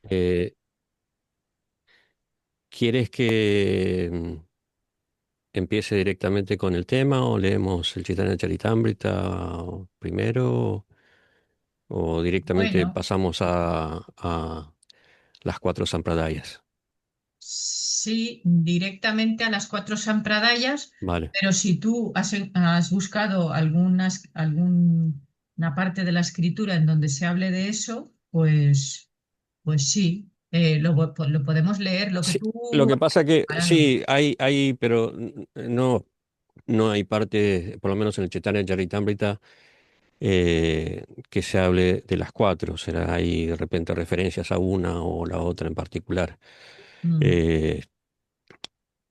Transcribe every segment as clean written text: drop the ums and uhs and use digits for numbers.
Eh, ¿Quieres que empiece directamente con el tema o leemos el Chaitanya Charitamrita primero o directamente Bueno, pasamos a las cuatro sampradayas? sí, directamente a las cuatro sampradayas, Vale. pero si tú has buscado alguna parte de la escritura en donde se hable de eso, pues sí, lo podemos leer, lo que Sí, lo tú que pasa que preparado. sí, hay, pero no hay parte, por lo menos en el Chaitanya Charitamrita, que se hable de las cuatro. Será ahí de repente referencias a una o la otra en particular. Mm. Eh,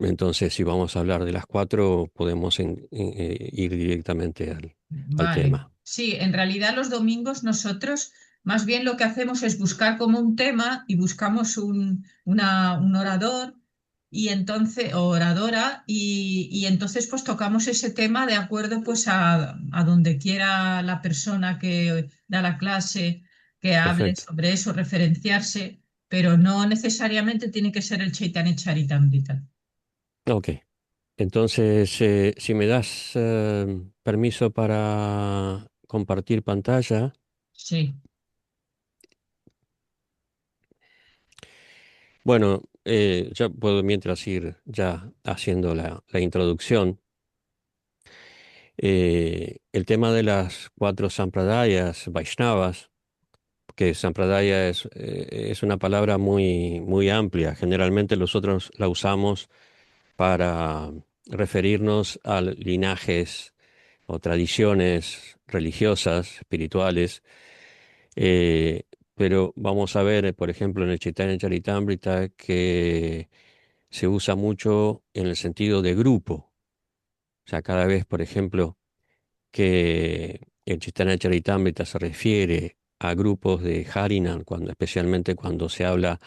entonces, si vamos a hablar de las cuatro, podemos ir directamente al Vale, tema. sí, en realidad los domingos nosotros más bien lo que hacemos es buscar como un tema y buscamos un orador y entonces, o oradora y entonces pues tocamos ese tema de acuerdo pues a donde quiera la persona que da la clase que hable Perfecto. sobre eso, referenciarse, pero no necesariamente tiene que ser el Chaitanya Charitamrita. Ok. Entonces, si me das permiso para compartir pantalla, Sí, bueno, ya puedo mientras ir ya haciendo la introducción. El tema de las cuatro sampradayas Vaishnavas, que sampradaya es una palabra muy amplia. Generalmente nosotros la usamos para referirnos a linajes o tradiciones religiosas, espirituales, eh, pero vamos a ver, por ejemplo, en el Chaitanya Charitamrita que se usa mucho en el sentido de grupo. O sea, cada vez, por ejemplo, que el Chaitanya Charitamrita se refiere a grupos de Harinam, especialmente cuando se habla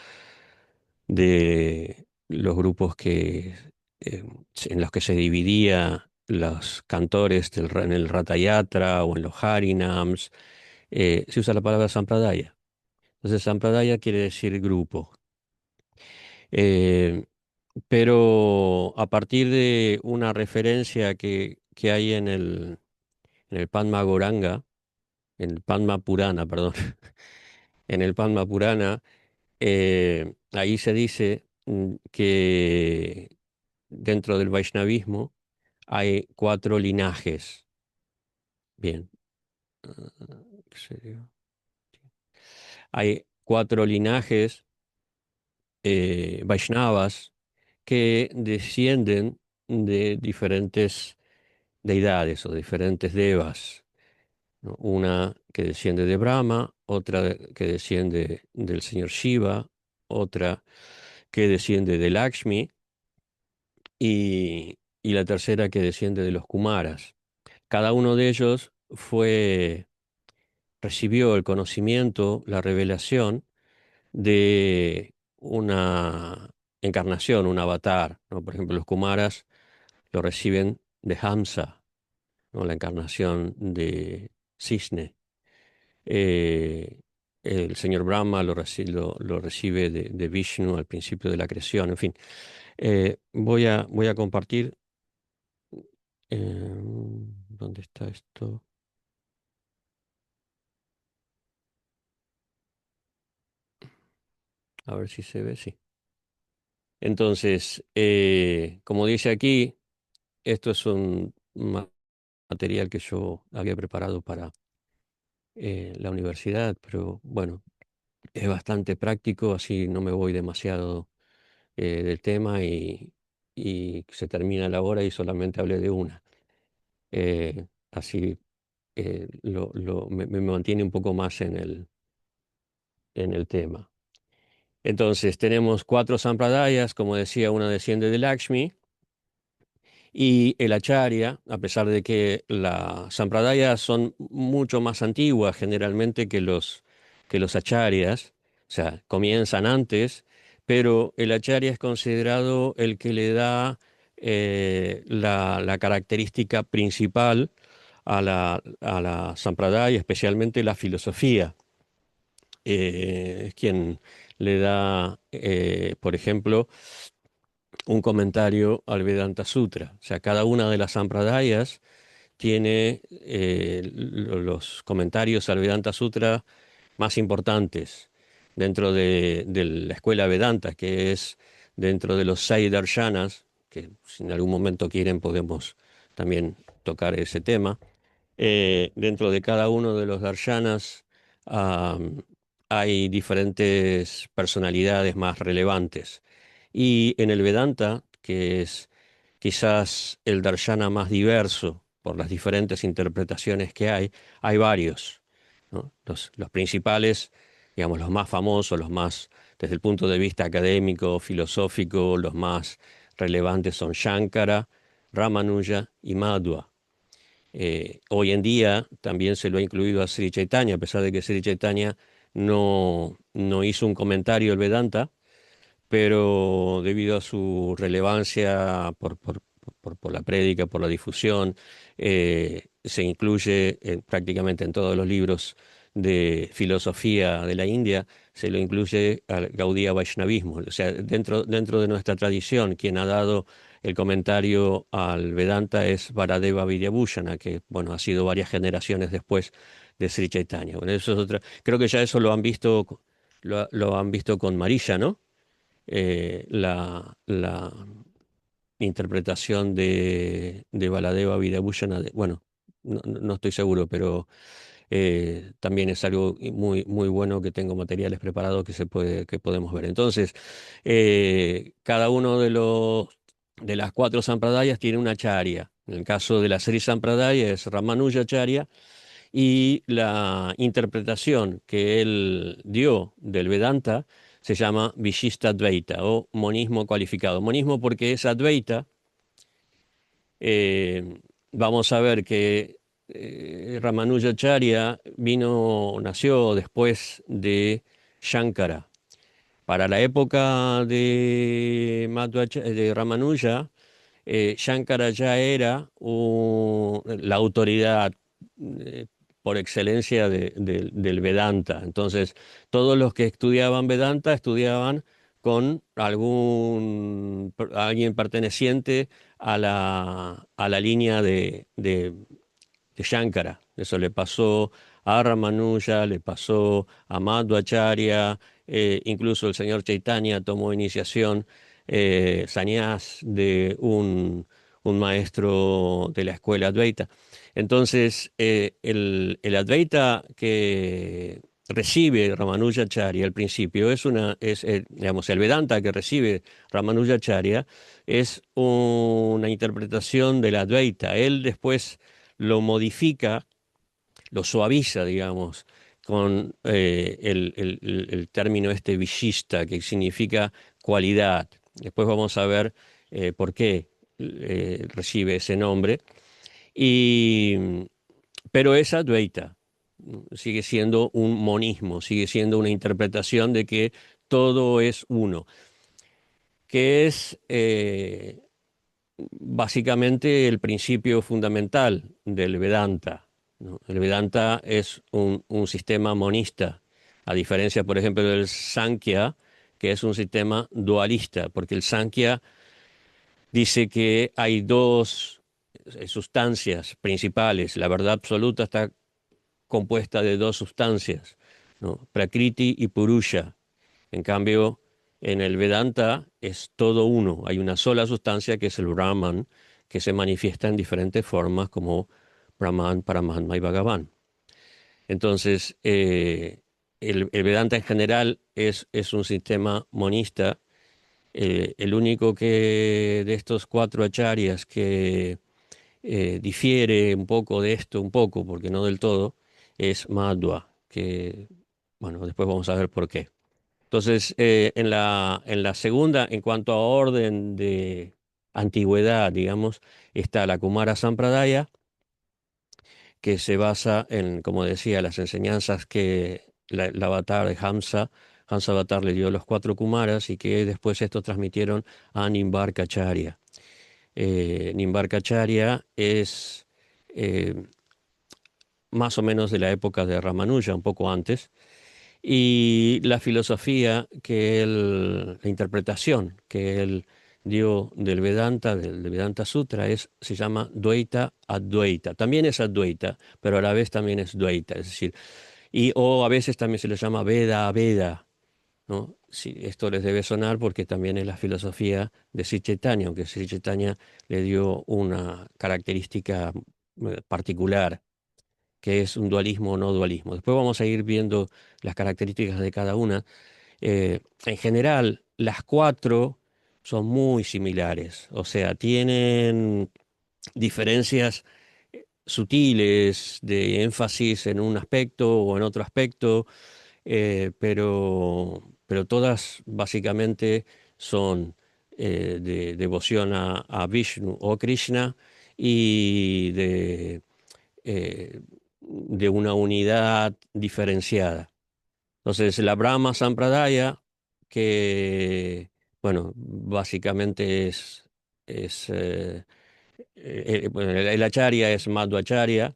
de los grupos eh, en los que se dividía los cantores en el Ratayatra o en los Harinams, se usa la palabra Sampradaya. Entonces, Sampradaya quiere decir grupo. Eh, pero a partir de una referencia que hay en el Padma Goranga, en el Padma Purana, perdón, en el Padma Purana, ahí se dice que dentro del Vaishnavismo hay cuatro linajes. Bien, ¿qué sería? Hay cuatro linajes Vaishnavas que descienden de diferentes deidades o diferentes devas, ¿no? Una que desciende de Brahma, otra que desciende del señor Shiva, otra que desciende de Lakshmi y la tercera que desciende de los Kumaras. Cada uno de ellos recibió el conocimiento, la revelación de una encarnación, un avatar, ¿no? Por ejemplo, los Kumaras lo reciben de Hamsa, ¿no? La encarnación de Cisne. Eh, el señor Brahma lo recibe de Vishnu al principio de la creación. En fin, voy a compartir. ¿Dónde está esto? A ver si se ve, sí. Entonces, como dice aquí, esto es un material que yo había preparado para la universidad, pero bueno, es bastante práctico, así no me voy demasiado del tema y se termina la hora y solamente hablé de una. Así me mantiene un poco más en el tema. Entonces, tenemos cuatro sampradayas, como decía, una desciende de Lakshmi. Y el acharya, a pesar de que las sampradayas son mucho más antiguas generalmente que los acharyas, o sea, comienzan antes, pero el acharya es considerado el que le da la característica principal a la sampradaya, especialmente la filosofía. es quien le da, por ejemplo, un comentario al Vedanta Sutra. O sea, cada una de las sampradayas tiene los comentarios al Vedanta Sutra más importantes dentro de la escuela Vedanta, que es dentro de los seis darshanas, que si en algún momento quieren podemos también tocar ese tema. Dentro de cada uno de los darshanas hay diferentes personalidades más relevantes. Y en el Vedanta, que es quizás el darshana más diverso por las diferentes interpretaciones que hay varios, ¿no? Los principales, digamos, los más famosos, los más, desde el punto de vista académico, filosófico, los más relevantes son Shankara, Ramanuja y Madhva. Hoy en día también se lo ha incluido a Sri Chaitanya, a pesar de que Sri Chaitanya no hizo un comentario al Vedanta, pero debido a su relevancia por la prédica, por la difusión, se incluye prácticamente en todos los libros de filosofía de la India, se lo incluye al Gaudiya Vaishnavismo. O sea, dentro de nuestra tradición, quien ha dado el comentario al Vedanta es Varadeva Vidyabhusana, que bueno, ha sido varias generaciones después de Sri Chaitanya. Bueno, eso es otra. Creo que ya eso lo han visto, lo han visto con Marisha, ¿no? La interpretación de Baladeva Vidyabhusana, bueno, no estoy seguro, pero también es algo muy, muy bueno que tengo materiales preparados que podemos ver. Entonces, cada uno de las cuatro sampradayas tiene una charya. En el caso de la Sri Sampradaya es Ramanuja Charya, y la interpretación que él dio del Vedanta se llama Vishista Advaita o monismo cualificado. Monismo porque es Advaita. eh, Vamos a ver que Ramanujacharya nació después de Shankara. Para la época de Ramanuja, Shankara ya era la autoridad eh, por excelencia del Vedanta. Entonces, todos los que estudiaban Vedanta estudiaban con alguien perteneciente a la línea de Shankara. Eso le pasó a Ramanuja, le pasó a Madhvacharya, incluso el señor Chaitanya tomó iniciación, sannyas de un maestro de la escuela Advaita. Entonces, el Advaita que recibe Ramanujacharya al principio digamos, el Vedanta que recibe Ramanujacharya es una interpretación del Advaita. Él después lo modifica, lo suaviza, digamos, con el término este vishista, que significa cualidad. Después vamos a ver por qué recibe ese nombre. Y, pero es Advaita, ¿no? Sigue siendo un monismo, sigue siendo una interpretación de que todo es uno, que es básicamente el principio fundamental del Vedanta, ¿no? El Vedanta es un sistema monista, a diferencia, por ejemplo, del Sankhya, que es un sistema dualista, porque el Sankhya dice que hay dos sustancias principales. La verdad absoluta está compuesta de dos sustancias, ¿no? Prakriti y Purusha. En cambio, en el Vedanta es todo uno. Hay una sola sustancia que es el Brahman, que se manifiesta en diferentes formas como Brahman, Paramatma y Bhagavan. Entonces, el Vedanta en general es un sistema monista. El único que de estos cuatro acharyas que difiere un poco de esto, un poco, porque no del todo, es Madhva, que, bueno, después vamos a ver por qué. Entonces, en la segunda, en cuanto a orden de antigüedad, digamos, está la Kumara Sampradaya, que se basa en, como decía, las enseñanzas que el avatar de Hamsa Avatar le dio a los cuatro Kumaras y que después estos transmitieron a Nimbarkacharya. Nimbarkacharya es eh, más o menos de la época de Ramanuja, un poco antes, Y la filosofía la interpretación que él dio del Vedanta, del Vedanta Sutra, se llama Dvaita Advaita. También es Advaita, pero a la vez también es Dvaita, es decir, o a veces también se le llama Veda Veda, ¿no? Sí, esto les debe sonar porque también es la filosofía de Sri Chaitanya, aunque Sri Chaitanya le dio una característica particular, que es un dualismo o no dualismo. Después vamos a ir viendo las características de cada una. En general, las cuatro son muy similares, o sea, tienen diferencias sutiles de énfasis en un aspecto o en otro aspecto, pero todas básicamente son de devoción a Vishnu o Krishna y de una unidad diferenciada. Entonces, la Brahma Sampradaya, que, bueno, básicamente bueno, el Acharya es Madhvacharya,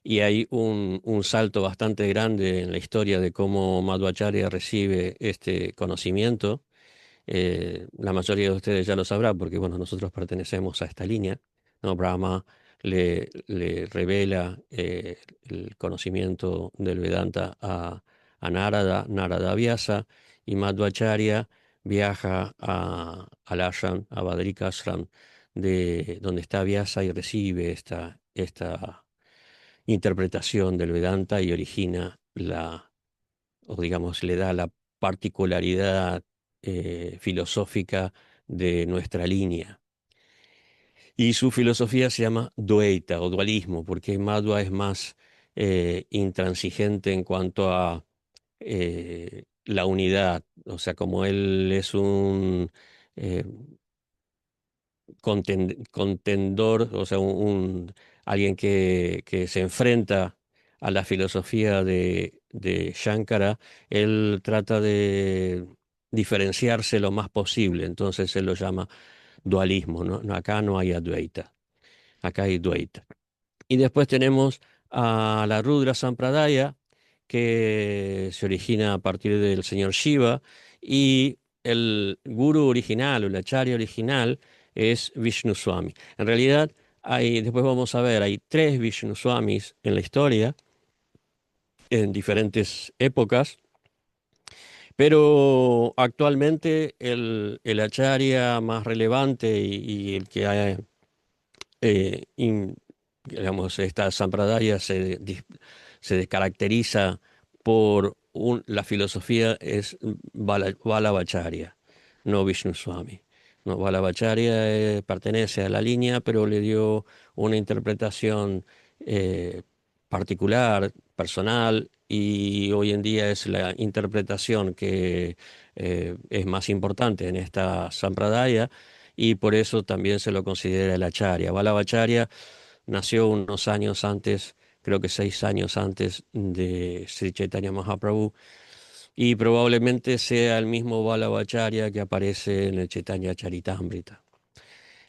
y hay un salto bastante grande en la historia de cómo Madhvacharya recibe este conocimiento. La mayoría de ustedes ya lo sabrá porque, bueno, nosotros pertenecemos a esta línea, ¿no? Brahma le revela el conocimiento del Vedanta a Narada, Narada Vyasa, y Madhvacharya viaja al ashram, a Badrikashram, de donde está Vyasa, y recibe esta interpretación del Vedanta y origina o digamos, le da la particularidad filosófica de nuestra línea. Y su filosofía se llama Dvaita o dualismo, porque Madhva es más intransigente en cuanto a la unidad. O sea, como él es un eh, contendor, o sea, alguien que se enfrenta a la filosofía de Shankara, él trata de diferenciarse lo más posible, entonces él lo llama dualismo, ¿no? Acá no hay Advaita, acá hay Dvaita. Y después tenemos a la Rudra Sampradaya, que se origina a partir del señor Shiva, y el guru original o el acharya original es Vishnu Swami. En realidad, después vamos a ver, hay tres Vishnu Swamis en la historia, en diferentes épocas, pero actualmente el acharya más relevante y el que ha eh, in- digamos, esta Sampradaya se descaracteriza por la filosofía es Valavacharya, no Vishnu Swami. No, Valavacharya pertenece a la línea, pero le dio una interpretación eh, particular, personal, y hoy en día es la interpretación que es más importante en esta Sampradaya, y por eso también se lo considera el Acharya. Valavacharya nació unos años antes, creo que 6 años antes de Sri Chaitanya Mahaprabhu, y probablemente sea el mismo Valavacharya que aparece en el Chaitanya Charitamrita.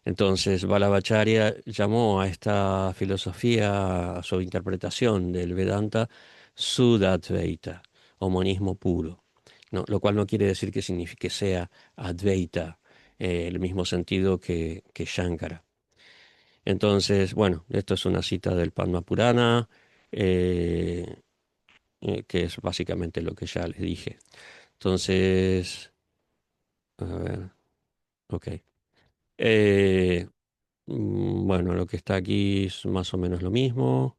Entonces, Valavacharya llamó a esta filosofía, a su interpretación del Vedanta, Sudadvaita, o monismo puro, ¿no? Lo cual no quiere decir que signifique sea Advaita, el mismo sentido que Shankara. Entonces, bueno, esto es una cita del Padma Purana, eh, que es básicamente lo que ya les dije. Entonces, a ver, ok. Eh, bueno, lo que está aquí es más o menos lo mismo.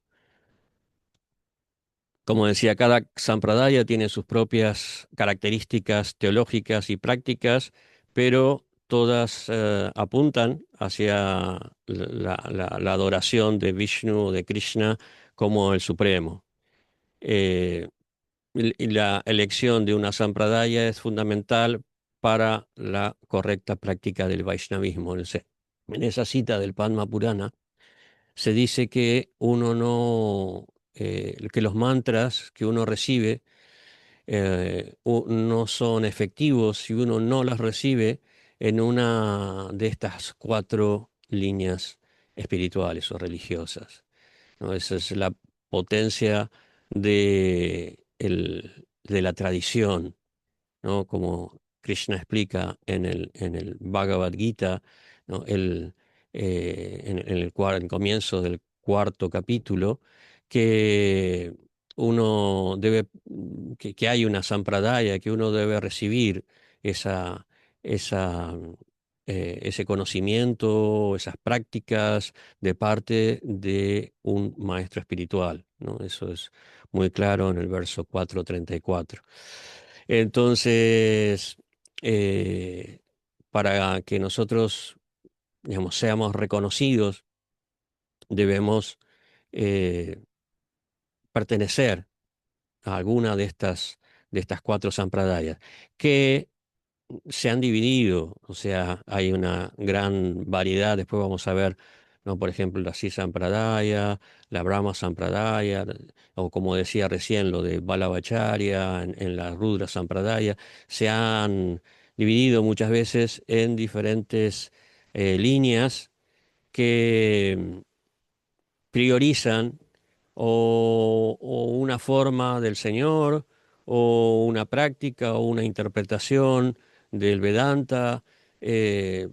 Como decía, cada sampradaya tiene sus propias características teológicas y prácticas, pero todas apuntan hacia la adoración de Vishnu, de Krishna, como el Supremo. Eh, y la elección de una sampradaya es fundamental para la correcta práctica del Vaishnavismo. En esa cita del Padma Purana se dice que uno no, que los mantras que uno recibe no son efectivos si uno no los recibe en una de estas cuatro líneas espirituales o religiosas, ¿no? Esa es la potencia de de la tradición, ¿no? Como Krishna explica en el Bhagavad Gita, ¿no? En el comienzo del cuarto capítulo, que uno debe, que hay una sampradaya, que uno debe recibir esa, esa, ese conocimiento, esas prácticas de parte de un maestro espiritual, ¿no? Eso es muy claro en el verso 434. Entonces, eh, para que nosotros, digamos, seamos reconocidos, debemos eh, pertenecer a alguna de estas cuatro sampradayas, que se han dividido, o sea, hay una gran variedad. Después vamos a ver, ¿no? Por ejemplo, la Sri Sampradaya, la Brahma Sampradaya, o como decía recién, lo de Balavacharya, en la Rudra Sampradaya, se han dividido muchas veces en diferentes líneas que priorizan o una forma del Señor, o una práctica, o una interpretación del Vedanta, eh,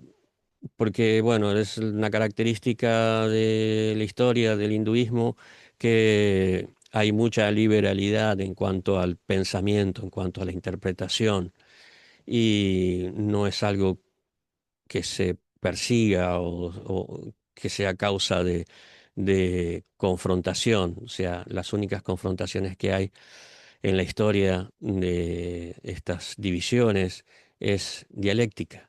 porque, bueno, es una característica de la historia del hinduismo que hay mucha liberalidad en cuanto al pensamiento, en cuanto a la interpretación, y no es algo que se persiga o que sea causa de confrontación. O sea, las únicas confrontaciones que hay en la historia de estas divisiones es dialéctica,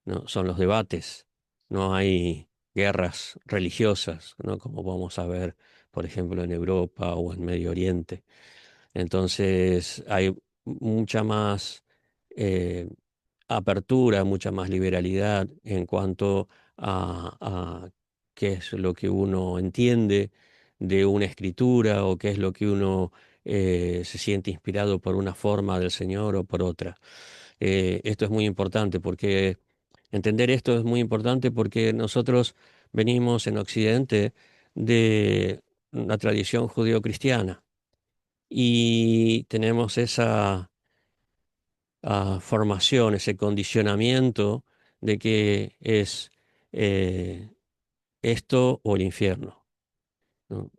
¿no? Son los debates, no hay guerras religiosas, ¿no? Como vamos a ver, por ejemplo, en Europa o en Medio Oriente. Entonces hay mucha más eh, apertura, mucha más liberalidad en cuanto a qué es lo que uno entiende de una escritura, o qué es lo que uno se siente inspirado por una forma del Señor o por otra. Esto es muy importante porque entender esto es muy importante porque nosotros venimos en Occidente de la tradición judeo-cristiana y tenemos esa formación, ese condicionamiento de que es eh, esto o el infierno, ¿no?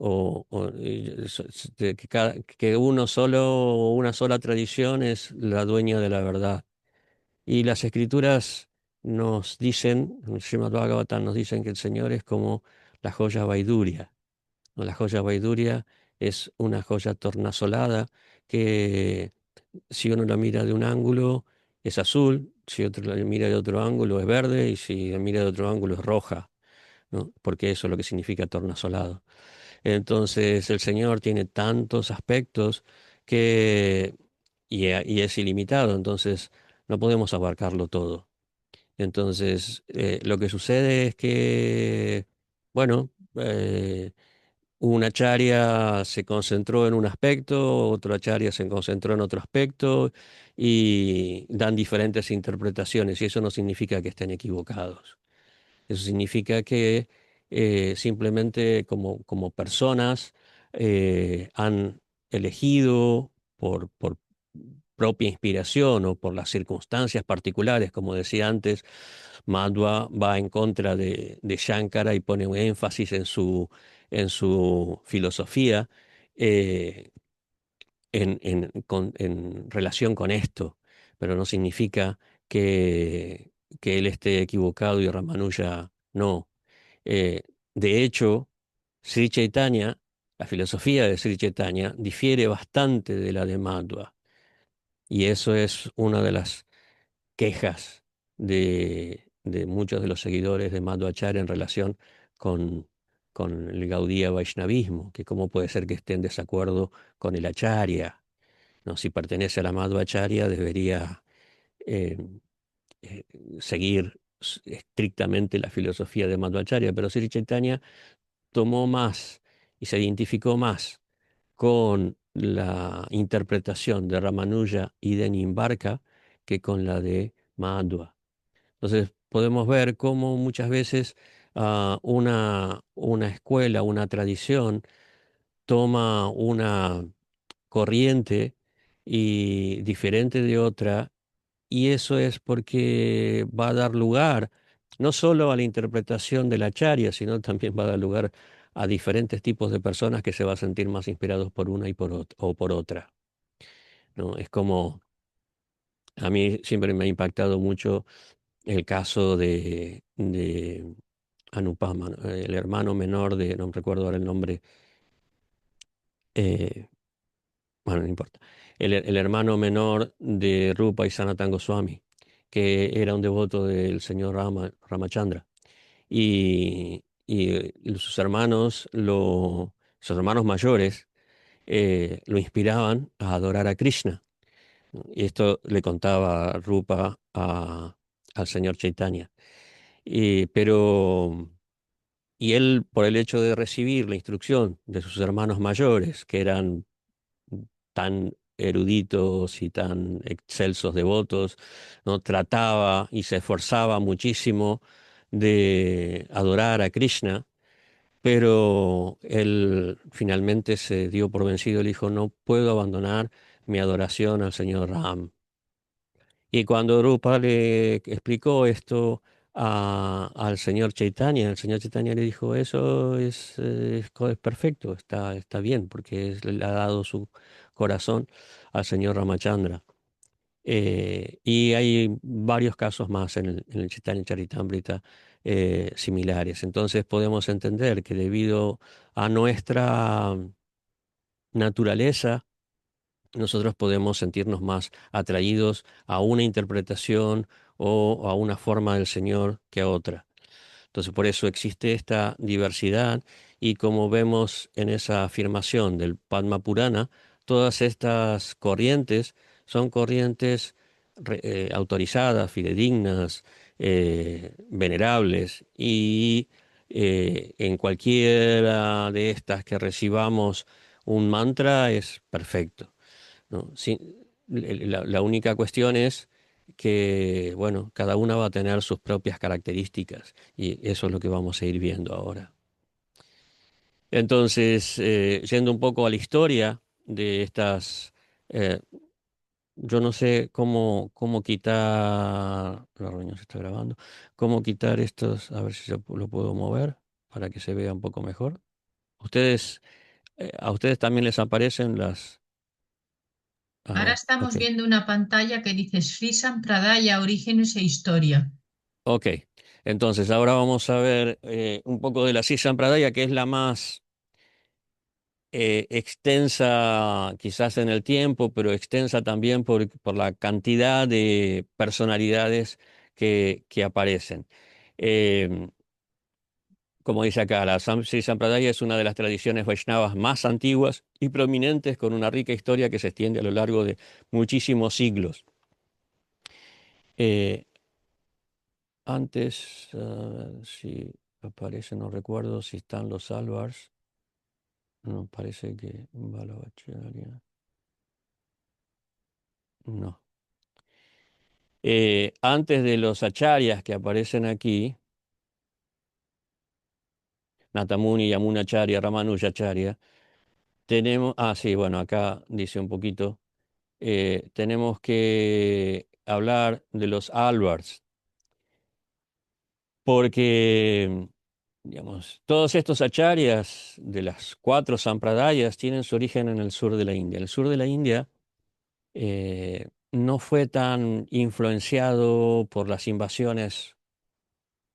Que uno solo, una sola tradición es la dueña de la verdad. Y las escrituras nos dicen, en el Srimad Bhagavatam nos dicen que el Señor es como la joya Vaiduria, ¿no? La joya Vaiduria es una joya tornasolada que, si uno la mira de un ángulo, es azul; si otro la mira de otro ángulo, es verde; y si la mira de otro ángulo, es roja, ¿no? Porque eso es lo que significa tornasolado. Entonces, el Señor tiene tantos aspectos que, y es ilimitado, entonces no podemos abarcarlo todo. Entonces, lo que sucede es que, bueno, una acharya se concentró en un aspecto, otra acharya se concentró en otro aspecto, y dan diferentes interpretaciones, y eso no significa que estén equivocados. Eso significa que simplemente como personas han elegido por propia inspiración o por las circunstancias particulares. Como decía antes, Madhva va en contra de Shankara y pone un énfasis en su filosofía eh, en relación con esto, pero no significa que, que él esté equivocado y Ramanuja no. Eh, de hecho, Sri Chaitanya, la filosofía de Sri Chaitanya, difiere bastante de la de Madhva, y eso es una de las quejas de muchos de los seguidores de Madhvacharya en relación con, con el Gaudía Vaishnavismo, que cómo puede ser que esté en desacuerdo con el Acharya, ¿no? Si pertenece a la Madhvacharya, debería eh, eh, seguir estrictamente la filosofía de Madhvacharya, pero Sri Chaitanya tomó más y se identificó más con la interpretación de Ramanuja y de Nimbarka que con la de Madhva. Entonces podemos ver cómo muchas veces una escuela, una tradición, toma una corriente y diferente de otra, y eso es porque va a dar lugar no solo a la interpretación de la Acharya, sino también va a dar lugar a diferentes tipos de personas que se va a sentir más inspirados por una y o por otra, ¿no? Es como, a mí siempre me ha impactado mucho el caso de Anupama, ¿no? El hermano menor de, no recuerdo ahora el nombre, eh, bueno, no importa, el hermano menor de Rupa y Sanatana Goswami, que era un devoto del señor Ramachandra. Y sus hermanos mayores, lo inspiraban a adorar a Krishna, ¿no? Y esto le contaba Rupa al señor Chaitanya. Pero y él, por el hecho de recibir la instrucción de sus hermanos mayores, que eran tan eruditos y tan excelsos devotos, ¿no? Trataba y se esforzaba muchísimo de adorar a Krishna, pero él finalmente se dio por vencido y dijo, no puedo abandonar mi adoración al señor Ram. Y cuando Rupa le explicó esto al señor Chaitanya, el señor Chaitanya le dijo, eso es perfecto, está bien, porque le ha dado su corazón al señor Ramachandra. Y hay varios casos más en el Chaitanya Charitamrita similares. Entonces podemos entender que debido a nuestra naturaleza, nosotros podemos sentirnos más atraídos a una interpretación o a una forma del Señor que a otra. Entonces, por eso existe esta diversidad y como vemos en esa afirmación del Padma Purana, todas estas corrientes son corrientes autorizadas, fidedignas, venerables y en cualquiera de estas que recibamos un mantra es perfecto, ¿no? La única cuestión es que, bueno, cada una va a tener sus propias características y eso es lo que vamos a ir viendo ahora. Entonces, yendo un poco a la historia de estas, eh, yo no sé cómo quitar, la reunión se está grabando, cómo quitar estos, a ver si lo puedo mover para que se vea un poco mejor. Ustedes, a ustedes también les aparecen las, a Ahora ver, estamos ok. viendo una pantalla que dice Sri Sampradaya, orígenes e historia. Ok, entonces ahora vamos a ver un poco de la Sri Sampradaya, que es la más extensa quizás en el tiempo, pero extensa también por la cantidad de personalidades que aparecen. Eh, Como dice acá, la Sri Sampradaya es una de las tradiciones Vaishnavas más antiguas y prominentes, con una rica historia que se extiende a lo largo de muchísimos siglos. Eh, Antes, si aparece, no recuerdo si están los Alvars. No, parece que Balabacharya. No. Antes de los acharyas que aparecen aquí, Natamuni, Yamunacharya, Ramanujacharya, tenemos. Ah, sí, bueno, acá dice un poquito. Tenemos que hablar de los Alvars, porque, digamos, todos estos acharyas de las cuatro sampradayas tienen su origen en el sur de la India. El sur de la India no fue tan influenciado por las invasiones,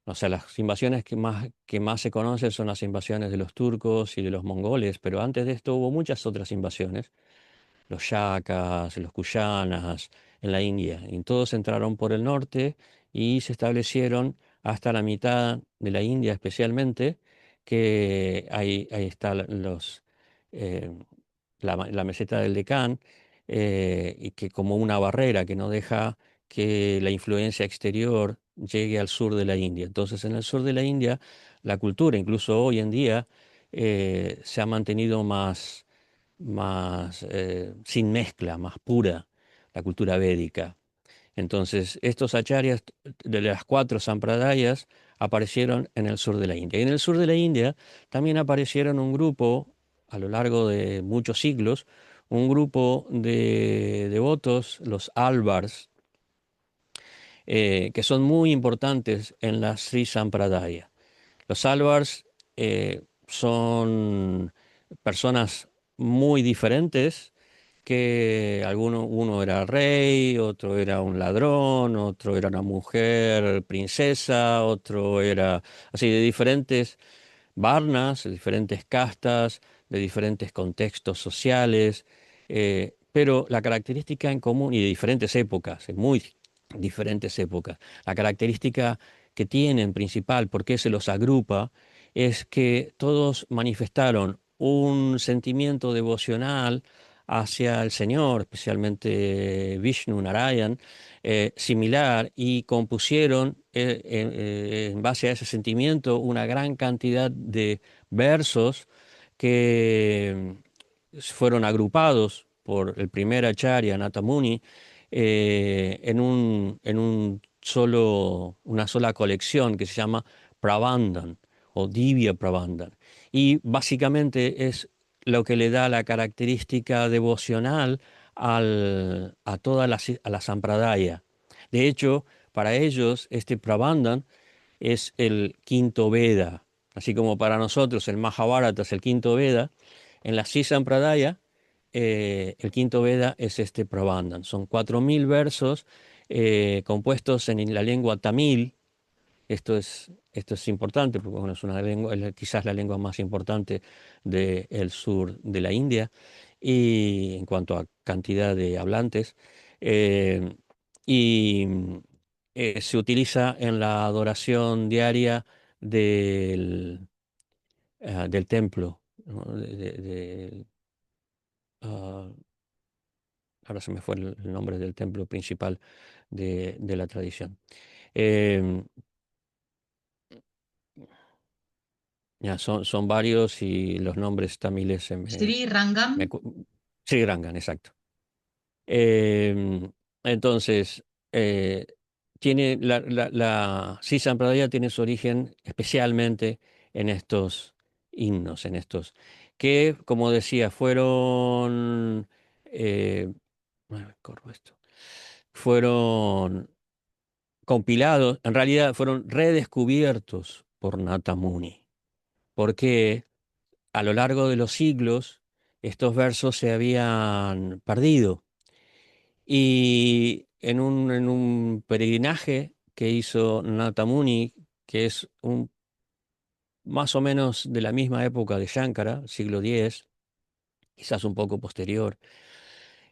o sea, las invasiones que más se conocen son las invasiones de los turcos y de los mongoles, pero antes de esto hubo muchas otras invasiones, los yakas, los kuyanas, en la India, y todos entraron por el norte y se establecieron hasta la mitad de la India especialmente, que ahí están eh, la meseta del Deccan, y que como una barrera que no deja que la influencia exterior llegue al sur de la India. Entonces, en el sur de la India, la cultura, incluso hoy en día, se ha mantenido más sin mezcla, más pura, la cultura védica. Entonces, estos acharyas de las cuatro sampradayas aparecieron en el sur de la India. Y en el sur de la India también aparecieron un grupo, a lo largo de muchos siglos, un grupo de devotos, los Alvars, que son muy importantes en la Sri Sampradaya. Los Alvars son personas muy diferentes, que uno era rey, otro era un ladrón, otro era una mujer princesa, otro era así de diferentes varnas, de diferentes castas, de diferentes contextos sociales, pero la característica en común y de diferentes épocas, en muy diferentes épocas, la característica que tienen principal, por qué se los agrupa, es que todos manifestaron un sentimiento devocional hacia el Señor, especialmente Vishnu Narayan, similar, y compusieron en base a ese sentimiento una gran cantidad de versos que fueron agrupados por el primer acharya Nata Muni una sola colección que se llama Prabandhan o Divya Prabandhan. Y básicamente es lo que le da la característica devocional a toda a la Sampradaya. De hecho, para ellos este Prabandhan es el quinto Veda, así como para nosotros el Mahabharata es el quinto Veda. En la Sri Sampradaya el quinto Veda es este Prabandhan. Son 4.000 versos compuestos en la lengua tamil. Esto es importante porque bueno, es una lengua, quizás la lengua más importante del sur de la India y en cuanto a cantidad de hablantes. eh, y se utiliza en la adoración diaria del, del templo, ¿no? Ah, ahora se me fue el nombre del templo principal de la tradición. Em, ya, son varios y los nombres tamiles Sri Rangam. me Sri Rangan, exacto. Em, entonces, eh, la Sri Sampradaya tiene su origen especialmente en estos himnos, en estos, que, como decía, fueron, ay, me corro esto, fueron compilados, en realidad fueron redescubiertos por Nata Muni, porque a lo largo de los siglos estos versos se habían perdido y en un peregrinaje que hizo Nata Muni, que es más o menos de la misma época de Shankara, siglo X, quizás un poco posterior,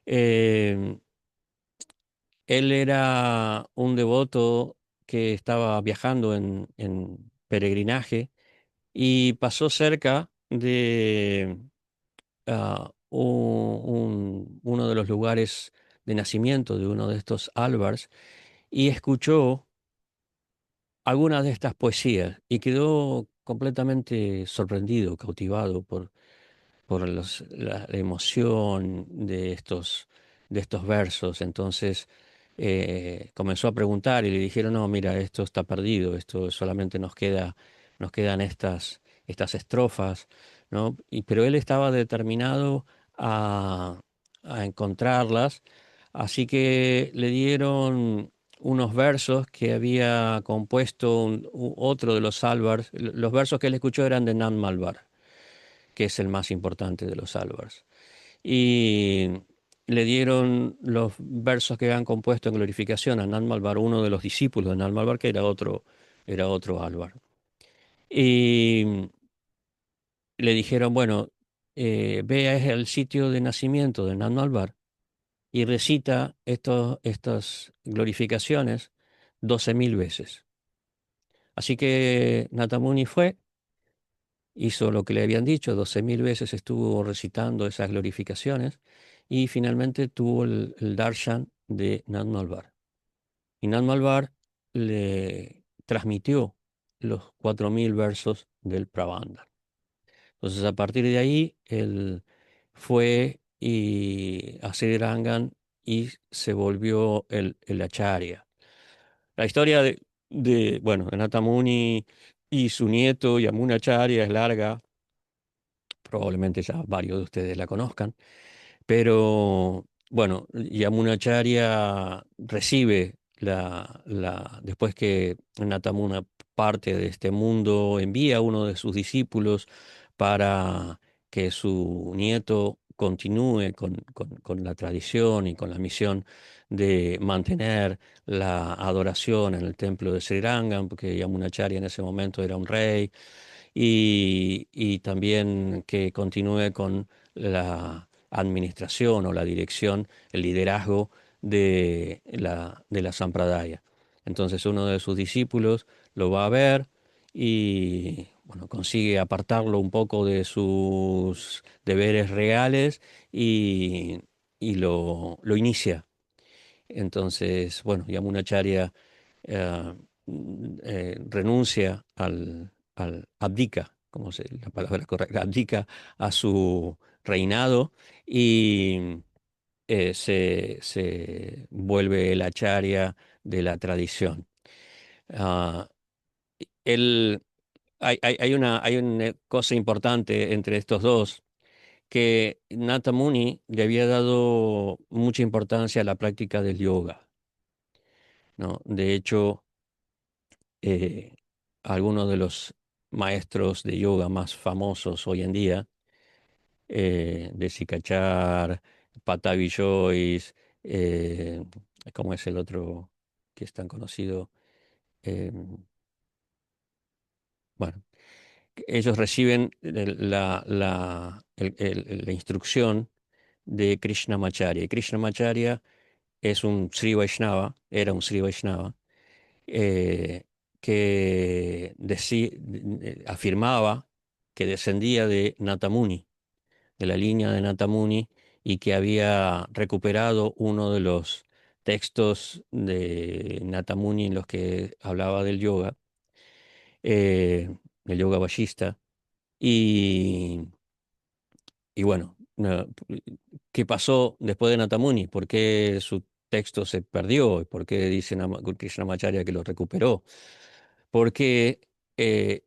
eh, él era un devoto que estaba viajando en peregrinaje y pasó cerca de uno de los lugares de nacimiento de uno de estos Álvars y escuchó algunas de estas poesías y quedó completamente sorprendido, cautivado por la emoción de estos versos. Entonces comenzó a preguntar y le dijeron, no, mira, esto está perdido, esto solamente nos quedan estas estrofas, ¿no? Pero él estaba determinado a, a encontrarlas, así que le dieron unos versos que había compuesto otro de los Álvars. Los versos que él escuchó eran de Nan Malvar, que es el más importante de los Álvars. Y le dieron los versos que habían compuesto en glorificación a Nan Malvar, uno de los discípulos de Nan Malvar, que era otro Álvar. Y le dijeron, bueno, ve a el sitio de nacimiento de Nan Malvar y recita estas glorificaciones 12.000 veces. Así que Natamuni fue, hizo lo que le habían dicho, 12.000 veces estuvo recitando esas glorificaciones y finalmente tuvo el darshan de Nand Malvar. Y Nand Malvar le transmitió los 4.000 versos del Prabandha. Entonces a partir de ahí él fue a Sri y se volvió el acharya. La historia bueno, de Nata Muni y su nieto Yamunacharya es larga, probablemente ya varios de ustedes la conozcan, Pero bueno, Yamunacharya recibe después que Natamuna parte de este mundo, envía a uno de sus discípulos para que su nieto continúe con la tradición y con la misión de mantener la adoración en el templo de Sri Rangam, porque Yamunacharya en ese momento era un rey, y también que continúe con la administración o la dirección, el liderazgo de la Sampradaya. Entonces uno de sus discípulos lo va a ver y bueno, consigue apartarlo un poco de sus deberes reales y lo inicia. Entonces, bueno, Yamunacharya eh, renuncia abdica, como se, la palabra correcta, abdica a su reinado y se vuelve el acharya de la tradición. Ah, él, hay una cosa importante entre estos dos, que Nata Muni le había dado mucha importancia a la práctica del yoga, ¿no? De hecho, eh, algunos de los maestros de yoga más famosos hoy en día, de Sikachar, Patavi Joyce, eh, ¿cómo es el otro que es tan conocido? Eh, bueno, ellos reciben la instrucción de Krishnamacharya. Y Krishnamacharya es un Sri Vaishnava, era un Sri Vaishnava, eh, que afirmaba que descendía de Natamuni, de la línea de Natamuni, y que había recuperado uno de los textos de Natamuni en los que hablaba del yoga vajista. Y, y bueno, ¿qué pasó después de Natamuni? ¿Por qué su texto se perdió? ¿Por qué dice Krishnamacharya que lo recuperó? Porque eh,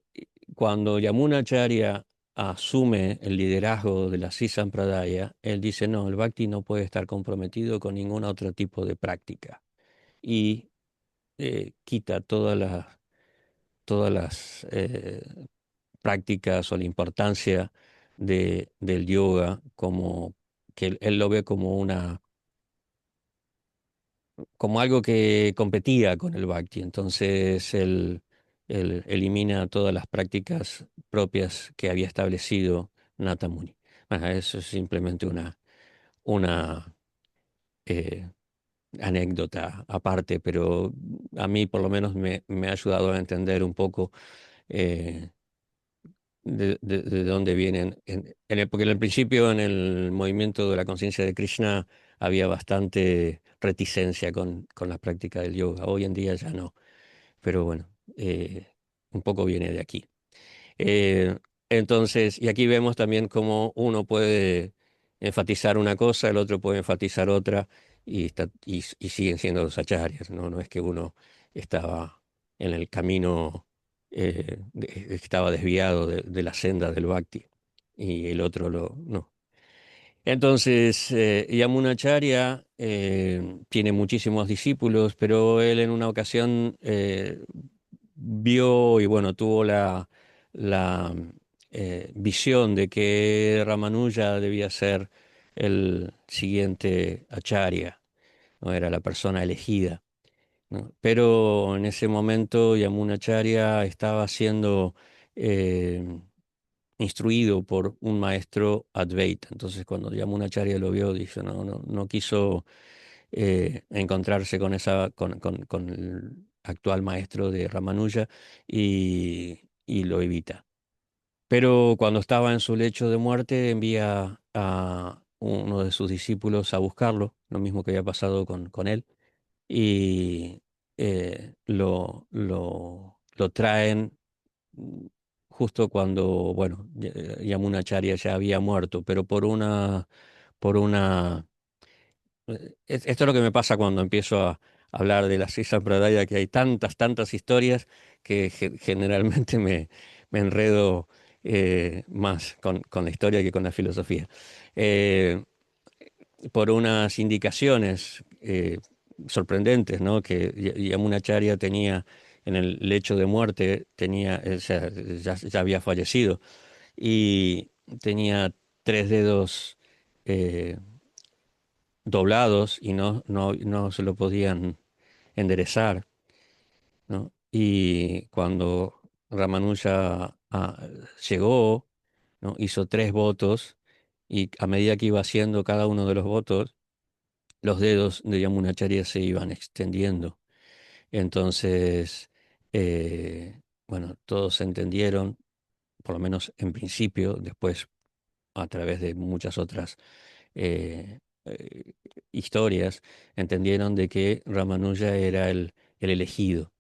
cuando Yamunacharya asume el liderazgo de la Sampradaya, él dice, no, el Bhakti no puede estar comprometido con ningún otro tipo de práctica. Y quita todas las prácticas o la importancia del yoga, como que él lo ve como algo que competía con el Bhakti. Entonces él elimina todas las prácticas propias que había establecido Nata Muni. Bueno, eso es simplemente una eh, anécdota aparte, pero a mí por lo menos me ha ayudado a entender un poco eh, de dónde vienen. Porque en el principio, en el movimiento de la conciencia de Krishna, había bastante reticencia con la práctica del yoga. Hoy en día ya no, pero bueno, eh, un poco viene de aquí. Eh, entonces, y aquí vemos también cómo uno puede enfatizar una cosa, el otro puede enfatizar otra, y siguen siendo los acharyas, ¿no? No es que uno estaba en el camino, estaba desviado de la senda del bhakti, y el otro no. Entonces, Yamunacharya tiene muchísimos discípulos, pero él en una ocasión vio y bueno, tuvo la visión de que Ramanuja debía ser el siguiente acharya, no era la persona elegida, ¿no? Pero en ese momento Yamunacharya estaba siendo eh, instruido por un maestro Advaita. Entonces, cuando Yamunacharya lo vio, dijo, no quiso encontrarse con el actual maestro de Ramanuja, y lo evita. Pero cuando estaba en su lecho de muerte, envía a uno de sus discípulos a buscarlo, lo mismo que había pasado con él, y lo traen mm, justo cuando, bueno, Yamunacharya ya había muerto, pero por una esto es lo que me pasa cuando empiezo a hablar de la Sisa Pradaya, que hay tantas historias que generalmente me enredo más con la historia que con la filosofía. Eh, por unas indicaciones sorprendentes, ¿no? Que Yamunacharya tenía en el lecho de muerte, tenía, o sea, ya había fallecido y tenía tres dedos eh, doblados y no se lo podían enderezar, ¿no? Y cuando Ramanuja llegó, ¿no? Hizo tres votos y a medida que iba haciendo cada uno de los votos, los dedos de Yamunacharya se iban extendiendo. Entonces, bueno, todos entendieron, por lo menos en principio, después a través de muchas otras eh, eh, historias, entendieron de que Ramanuja era el elegido.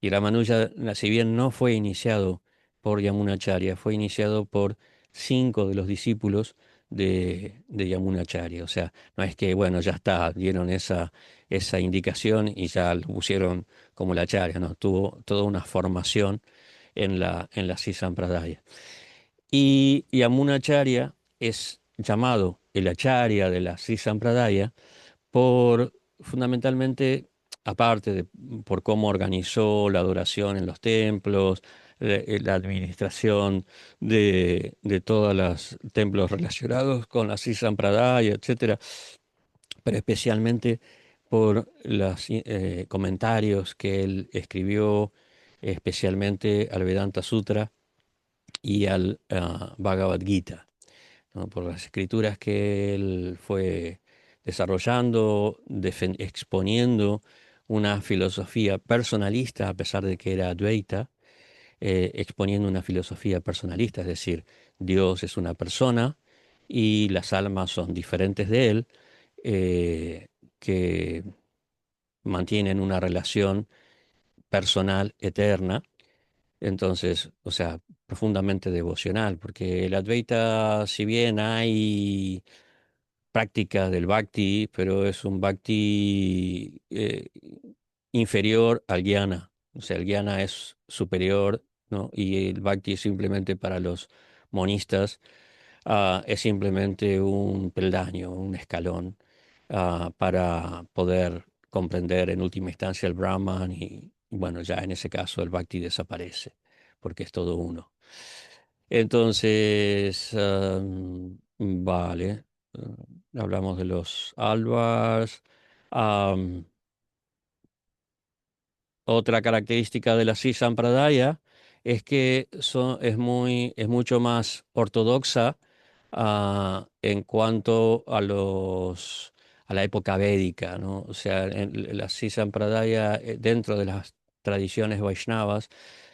Y Ramanuja, si bien no fue iniciado por Yamunacharya, fue iniciado por cinco de los discípulos de Yamunacharya. O sea, no es que, bueno, ya está, dieron esa indicación y ya lo pusieron como la Acharya, no, tuvo toda una formación en la Sisampradaya. Y Yamunacharya es llamado el Acharya de la Sisampradaya por fundamentalmente, aparte de por cómo organizó la adoración en los templos, la administración de todos los templos relacionados con la Sri Sampradaya, etcétera, pero especialmente por los comentarios que él escribió, especialmente al Vedanta Sutra y al Bhagavad Gita, ¿no? Por las escrituras que él fue desarrollando, exponiendo una filosofía personalista, a pesar de que era Advaita, exponiendo una filosofía personalista, es decir, Dios es una persona y las almas son diferentes de él, eh, que mantienen una relación personal eterna. Entonces, o sea, profundamente devocional, porque el Advaita, si bien hay práctica del bhakti, pero es un bhakti inferior al jnana. O sea, el jnana es superior, ¿no? Y el bhakti es simplemente para los monistas, es simplemente un peldaño, un escalón, para poder comprender en última instancia el Brahman y bueno, ya en ese caso el bhakti desaparece, porque es todo uno. Entonces, vale, hablamos de los Alvars. Am, Otra característica de la Sri Sampradaya es que es mucho más ortodoxa en cuanto a la época védica, ¿no? O sea, la Sri Sampradaya, dentro de las tradiciones Vaishnavas,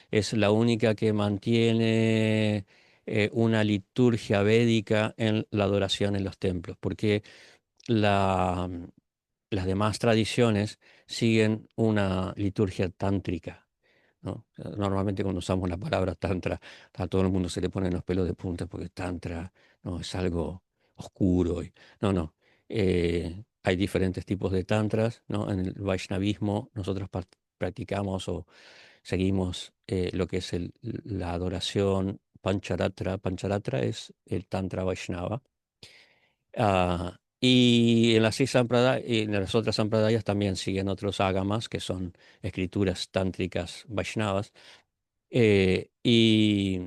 es la única que mantiene una liturgia védica en la adoración en los templos, porque la, las demás tradiciones siguen una liturgia tántrica, ¿no? Normalmente cuando usamos la palabra tantra, a todo el mundo se le ponen los pelos de punta porque tantra, no, es algo oscuro. No, no. Hay diferentes tipos de tantras, ¿no? En el Vaishnavismo nosotros practicamos o seguimos lo que es la adoración Pancharatra. Pancharatra es el Tantra Vaishnava. Y en las seis y en las otras sampradayas también siguen otros ágamas, que son escrituras tántricas Vaishnavas. Y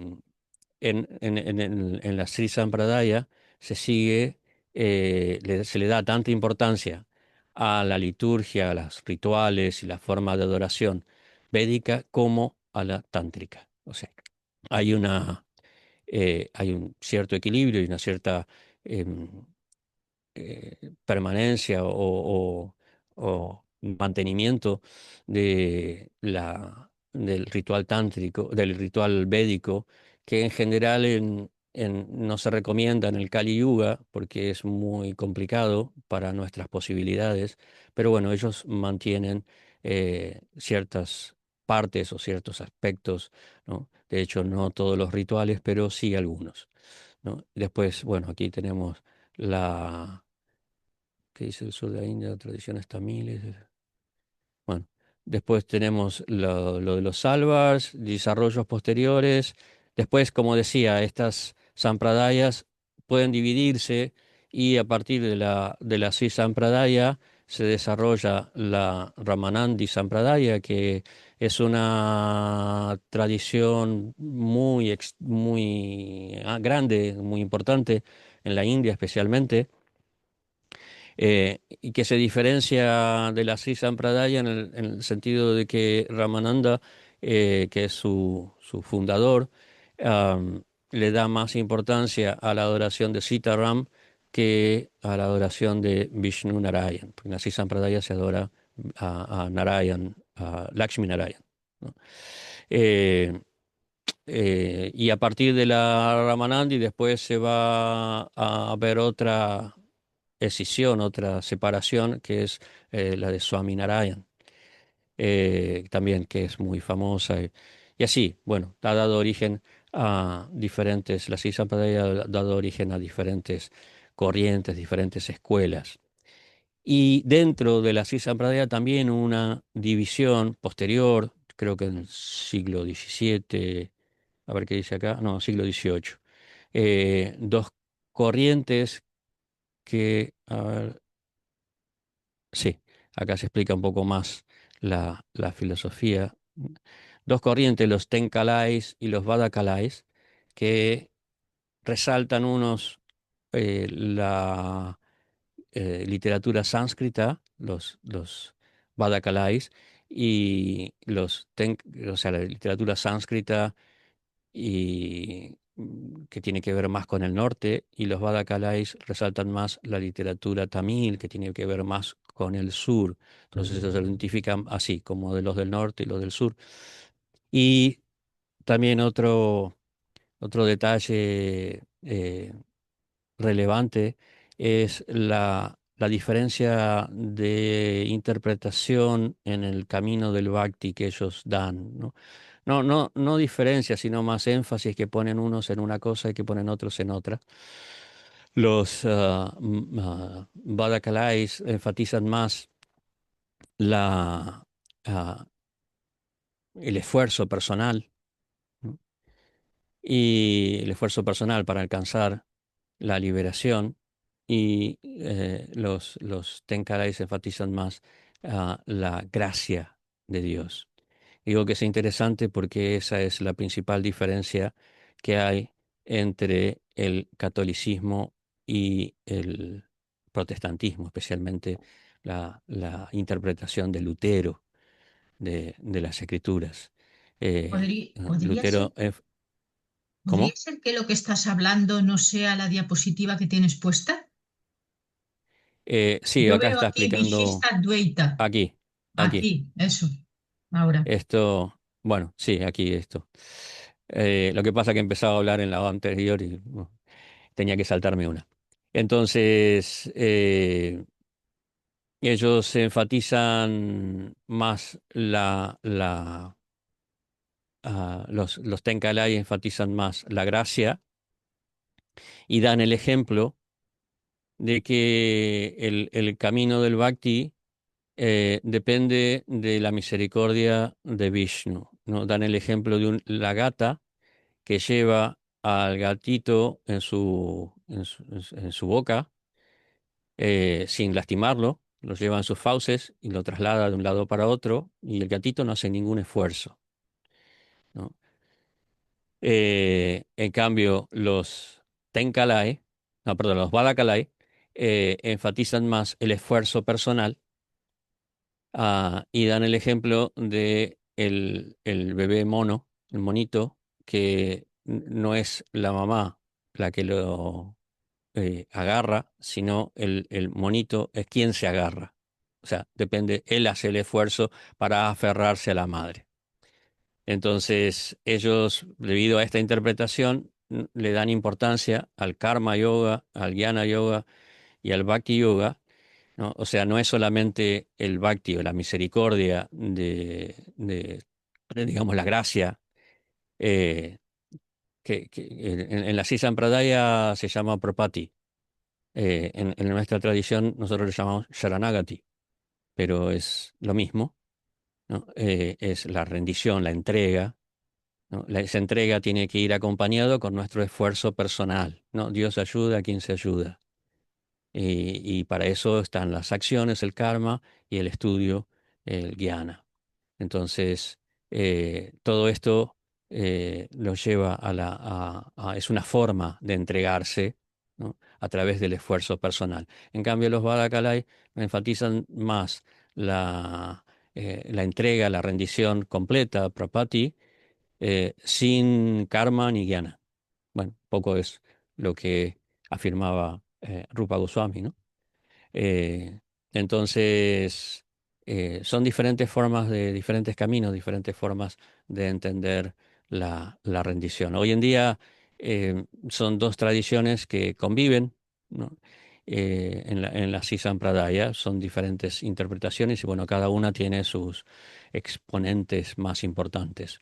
en la Sri Sampradaya se sigue, se le da tanta importancia a la liturgia, a los rituales y la forma de adoración védica como a la tántrica. O sea, hay hay un cierto equilibrio y una cierta em, permanencia o mantenimiento del ritual tántrico, del ritual védico, que en general no se recomienda en el Kali Yuga porque es muy complicado para nuestras posibilidades, pero bueno, ellos mantienen ciertas partes o ciertos aspectos, ¿no? De hecho, no todos los rituales, pero sí algunos, ¿no? Después, bueno, aquí tenemos la que dice el sur de la India, tradiciones tamiles. Bueno, después tenemos lo de los salvars, desarrollos posteriores. Después, como decía, estas sampradayas pueden dividirse y a partir de la Sri Sampradaya se desarrolla la Ramanandi Sampradaya, que es una tradición muy grande, muy importante en la India especialmente, y que se diferencia de la Sri Sampradaya en el sentido de que Ramananda, que es su fundador, le da más importancia a la adoración de Sitaram que a la adoración de Vishnu Narayan, porque en la Sri Sampradaya se adora a Narayan, a Lakshmi Narayan, ¿no? Eh, y a partir de la Ramanandi después se va a ver otra escisión, otra separación, que es la de Swaminarayan, también que es muy famosa. Y así, bueno, ha dado origen a diferentes, la Sri Sampadaya ha dado origen a diferentes corrientes, diferentes escuelas. Y dentro de la Sri Sampadaya también una división posterior, creo que en el siglo XVII, a ver qué dice acá, no, siglo XVIII. Dos corrientes que, a ver, sí, acá se explica un poco más la filosofía. Dos corrientes, los Tenkalais y los Vadakalais, que resaltan unos la literatura sánscrita, los Vadakalais, y o sea, la literatura sánscrita y que tiene que ver más con el norte, y los Badakalais resaltan más la literatura tamil, que tiene que ver más con el sur. Entonces ellos se identifican así, como de los del norte y los del sur. Y también otro detalle relevante es la diferencia de interpretación en el camino del bhakti que ellos dan, ¿no? No diferencia, sino más énfasis que ponen unos en una cosa y que ponen otros en otra. Los Badakalais enfatizan más la, ah, el esfuerzo personal, ¿no? Y el esfuerzo personal para alcanzar la liberación, y los Tenkarais enfatizan más la gracia de Dios. Digo que es interesante porque esa es la principal diferencia que hay entre el catolicismo y el protestantismo, especialmente la interpretación de Lutero de las Escrituras. Podría ser, Lutero, podría ¿cómo? ser que lo que estás hablando no sea la diapositiva que tienes puesta. Sí, Yo acá veo está aquí explicando, Vishista Dvaita. aquí, aquí. Aquí, eso. Ahora. Esto, bueno, sí, aquí esto. Lo que pasa es que empezaba a hablar en la anterior y bueno, tenía que saltarme una. Entonces, ellos enfatizan más los Tenkalai enfatizan más la gracia y dan el ejemplo de que el camino del Bhakti depende de la misericordia de Vishnu, ¿no? Dan el ejemplo de la gata que lleva al gatito en su boca, sin lastimarlo, lo lleva en sus fauces y lo traslada de un lado para otro, y el gatito no hace ningún esfuerzo, ¿no? En cambio, los Tenkalai, no, perdón, los Badakalai, enfatizan más el esfuerzo personal, y dan el ejemplo de el bebé mono, el monito, que no es la mamá la que lo agarra, sino el monito es quien se agarra. O sea, depende, él hace el esfuerzo para aferrarse a la madre. Entonces, ellos, debido a esta interpretación, le dan importancia al karma yoga, al jnana yoga y al bhakti yoga, ¿no? O sea, no es solamente el bhakti o la misericordia digamos, la gracia, eh, que en la Sri Sampradaya se llama propati. En nuestra tradición nosotros le llamamos Sharanagati, pero es lo mismo, ¿no? Es la rendición, la entrega, ¿no? Esa entrega tiene que ir acompañado con nuestro esfuerzo personal, ¿no? Dios ayuda a quien se ayuda. Y para eso están las acciones, el karma y el estudio, el jnana. Entonces, todo esto lo lleva es una forma de entregarse, ¿no? A través del esfuerzo personal. En cambio, los Badakalai enfatizan más la entrega, la rendición completa, prapati, sin karma ni jnana. Bueno, poco es lo que afirmaba Rupa Goswami, ¿no? Eh, entonces, son diferentes formas de diferentes caminos, diferentes formas de entender la rendición. Hoy en día son dos tradiciones que conviven, ¿no? En la Sampradaya son diferentes interpretaciones y bueno, cada una tiene sus exponentes más importantes.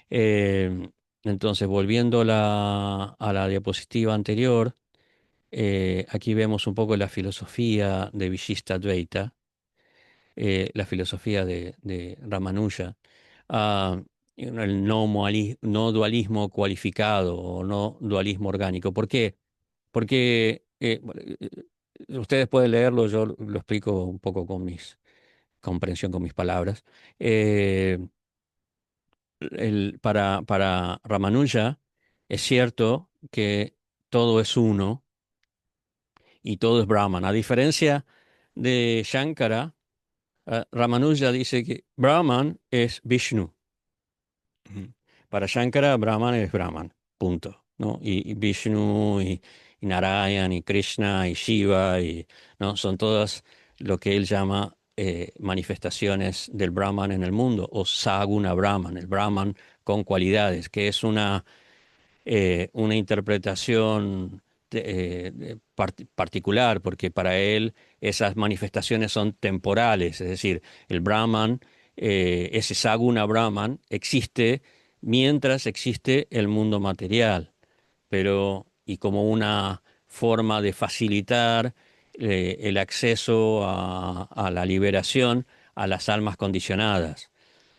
Eh, entonces, volviendo a la diapositiva anterior, aquí vemos un poco la filosofía de Vishishtadvaita, la filosofía de Ramanuja, el no dualismo cualificado o no dualismo orgánico. ¿Por qué? Porque ustedes pueden leerlo, yo lo explico un poco con mis comprensión con mis palabras. Eh, para Ramanuja es cierto que todo es uno y todo es Brahman. A diferencia de Shankara, Ramanuja dice que Brahman es Vishnu. Ujú. Para Shankara, Brahman es Brahman, punto, ¿no? Y Vishnu y Narayan y Krishna y Shiva ¿no? Son todas lo que él llama manifestaciones del Brahman en el mundo, o Saguna Brahman, el Brahman con cualidades, que es una interpretación particular, porque para él esas manifestaciones son temporales, es decir, el Brahman, ese Saguna Brahman, existe mientras existe el mundo material, pero y como una forma de facilitar el acceso a la liberación a las almas condicionadas,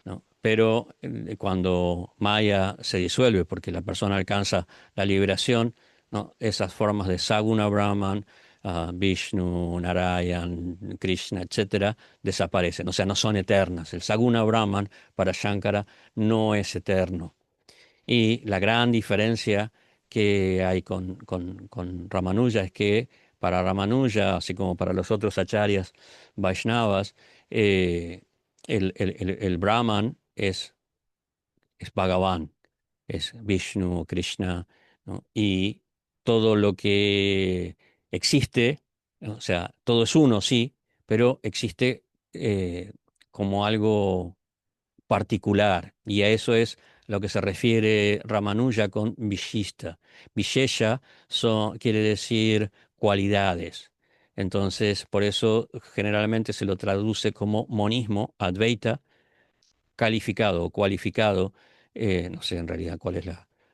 ¿no? Pero cuando Maya se disuelve, porque la persona alcanza la liberación, ¿no? Esas formas de Saguna Brahman, Vishnu, Narayan, Krishna, etcétera, desaparecen. O sea, no son eternas. El Saguna Brahman para Shankara no es eterno. Y la gran diferencia que hay con Ramanuja es que para Ramanuja, así como para los otros acharyas Vaishnavas, eh, el Brahman es Bhagavan, es Vishnu, Krishna, ¿no? Y todo lo que existe, ¿no? O sea, todo es uno, sí, pero existe como algo particular, y a eso es lo que se refiere Ramanuja con Vishishta. Vishesha quiere decir cualidades. Entonces, por eso generalmente se lo traduce como monismo, Advaita, calificado o cualificado, no sé en realidad cuál es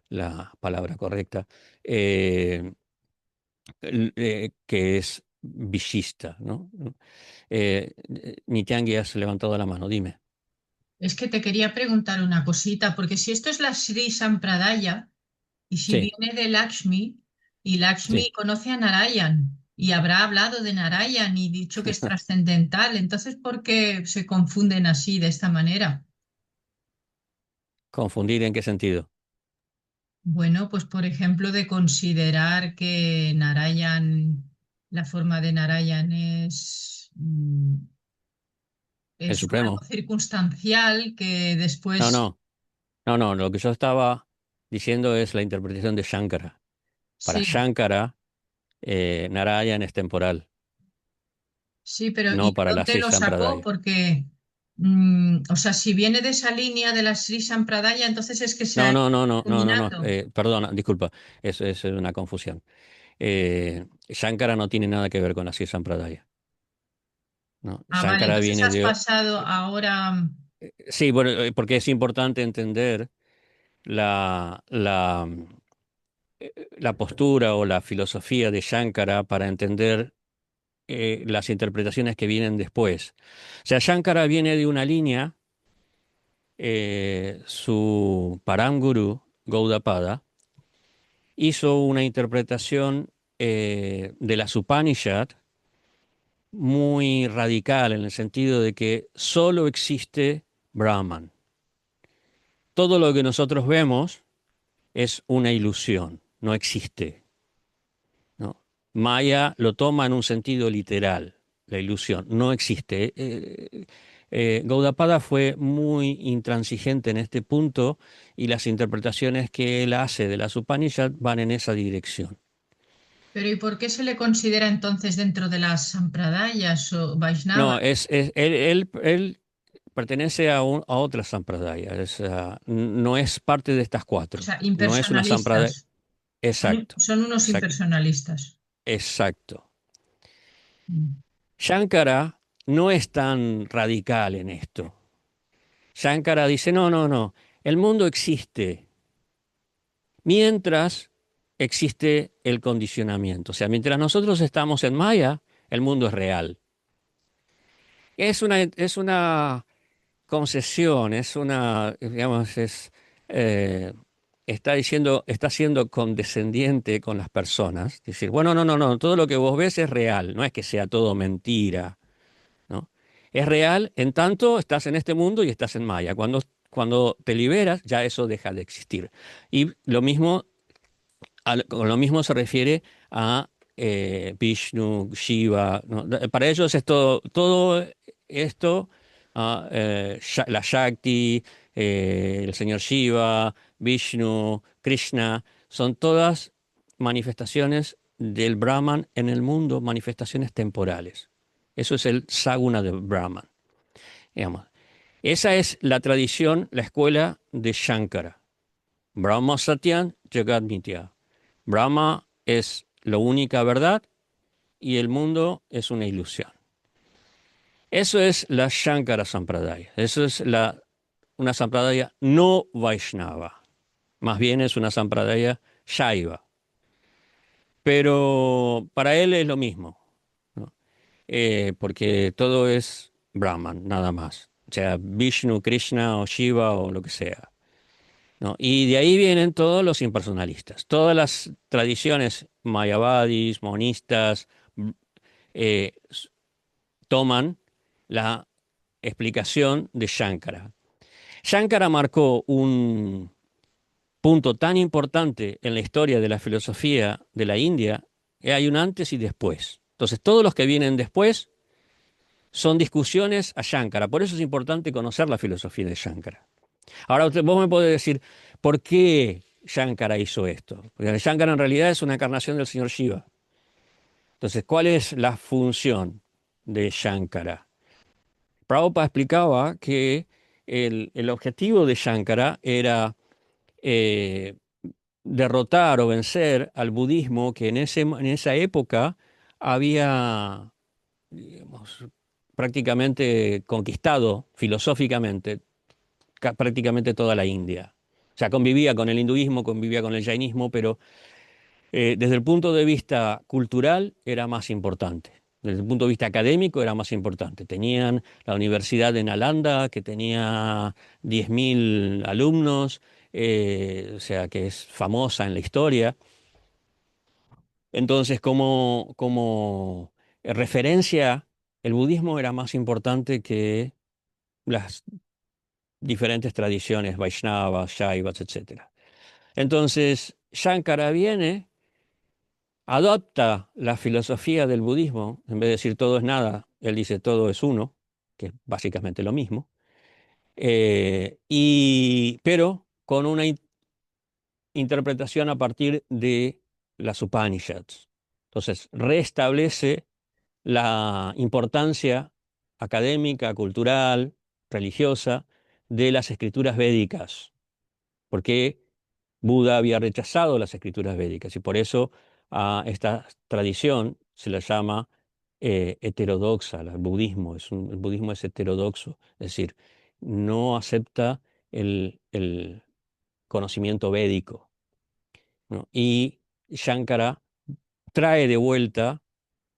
la palabra correcta, eh, que es Vishishta, ¿no? Nityangi, has levantado la mano, dime. Es que te quería preguntar una cosita, porque si esto es la Sri Sampradaya y si Sí, viene de Lakshmi y Lakshmi sí. conoce a Narayan y habrá hablado de Narayan y dicho que es trascendental, entonces ¿por qué se confunden así de esta manera? ¿Confundir en qué sentido? Bueno, pues por ejemplo de considerar que Narayan, la forma de Narayan ¿El es algo Supremo? circunstancial que No, después no, no, no. Lo que yo estaba diciendo es la interpretación de Shankara. Para sí. Shankara, Narayan es temporal, Sí, pero ¿y no de para la dónde Sri lo sacó? Sampradaya. Porque, o sea, si viene de esa línea de la Sri Sampradaya, entonces es que se No, ha no, no, no, no, no, no. combinado. Perdona, disculpa. Eso es una confusión. Shankara no tiene nada que ver con la Sri Sampradaya, ¿no? Ah, vale, Shankara entonces viene has de. pasado ahora. Sí, bueno, porque es importante entender la, la, la postura o la filosofía de Shankara para entender las interpretaciones que vienen después. O sea, Shankara viene de una línea, su Param Guru, Gaudapada, hizo una interpretación de las Upanishad muy radical en el sentido de que solo existe Brahman. Todo lo que nosotros vemos es una ilusión, no existe, ¿no? Maya lo toma en un sentido literal, la ilusión, no existe. Gaudapada fue muy intransigente en este punto y las interpretaciones que él hace de las Upanishads van en esa dirección. Pero ¿y por qué se le considera entonces dentro de las sampradayas o No, Vaishnavas? él pertenece a otra sampradaya, no es parte de estas O cuatro, sea, no es una impersonalistas. sampradaya. Exacto, Son unos exacto, impersonalistas. exacto. Mm. Shankara no es tan radical en esto. Shankara dice, no, no, no, el mundo existe mientras existe el condicionamiento. O sea, mientras nosotros estamos en Maya, el mundo es real. Es una concesión, digamos, eh, está siendo condescendiente con las personas. Decir, bueno, no, no, no, todo lo que vos ves es real, no es que sea todo mentira, ¿no? Es real en tanto estás en este mundo y estás en Maya. Cuando te liberas, ya eso deja de existir. Y con lo mismo se refiere a Vishnu, Shiva, ¿no? Para ellos es todo esto, la Shakti, el señor Shiva, Vishnu, Krishna, son todas manifestaciones del Brahman en el mundo, manifestaciones temporales. Eso es el Saguna de Brahman, digamos. Esa es la tradición, la escuela de Shankara. Brahma Satyam Jagat Mithya. Brahma es la única verdad y el mundo es una ilusión. Eso es la Shankara Sampradaya. Eso es una Sampradaya no Vaishnava. Más bien es una Sampradaya Shaiva. Pero para él es lo mismo, ¿no? Porque todo es Brahman, nada más. O sea, Vishnu, Krishna o Shiva o lo que sea, ¿no? Y de ahí vienen todos los impersonalistas. Todas las tradiciones mayavadis, monistas, eh, toman la explicación de Shankara. Shankara marcó un punto tan importante en la historia de la filosofía de la India, que hay un antes y después. Entonces, todos los que vienen después son discusiones a Shankara. Por eso es importante conocer la filosofía de Shankara. Ahora, vos me podés decir, ¿por qué Shankara hizo esto? Porque Shankara en realidad es una encarnación del señor Shiva. Entonces, ¿cuál es la función de Shankara? Prabhupada explicaba que el objetivo de Shankara era eh, derrotar o vencer al budismo que en esa época había, digamos, prácticamente conquistado filosóficamente prácticamente toda la India. O sea, convivía con el hinduismo, convivía con el jainismo, pero desde el punto de vista cultural era más importante. Desde el punto de vista académico era más importante. Tenían la Universidad de Nalanda, que tenía 10.000 alumnos, o sea, que es famosa en la historia. Entonces, como referencia, el budismo era más importante que las diferentes tradiciones, Vaishnavas, Shaivas, etcétera. Entonces, Shankara viene, adopta la filosofía del budismo, en vez de decir todo es nada, él dice todo es uno, que es básicamente lo mismo, pero con una interpretación a partir de las Upanishads. Entonces, restablece la importancia académica, cultural, religiosa de las escrituras védicas, porque Buda había rechazado las escrituras védicas y por eso a esta tradición se la llama heterodoxa, el budismo es heterodoxo, es decir, no acepta el conocimiento védico, ¿no? Y Shankara trae de vuelta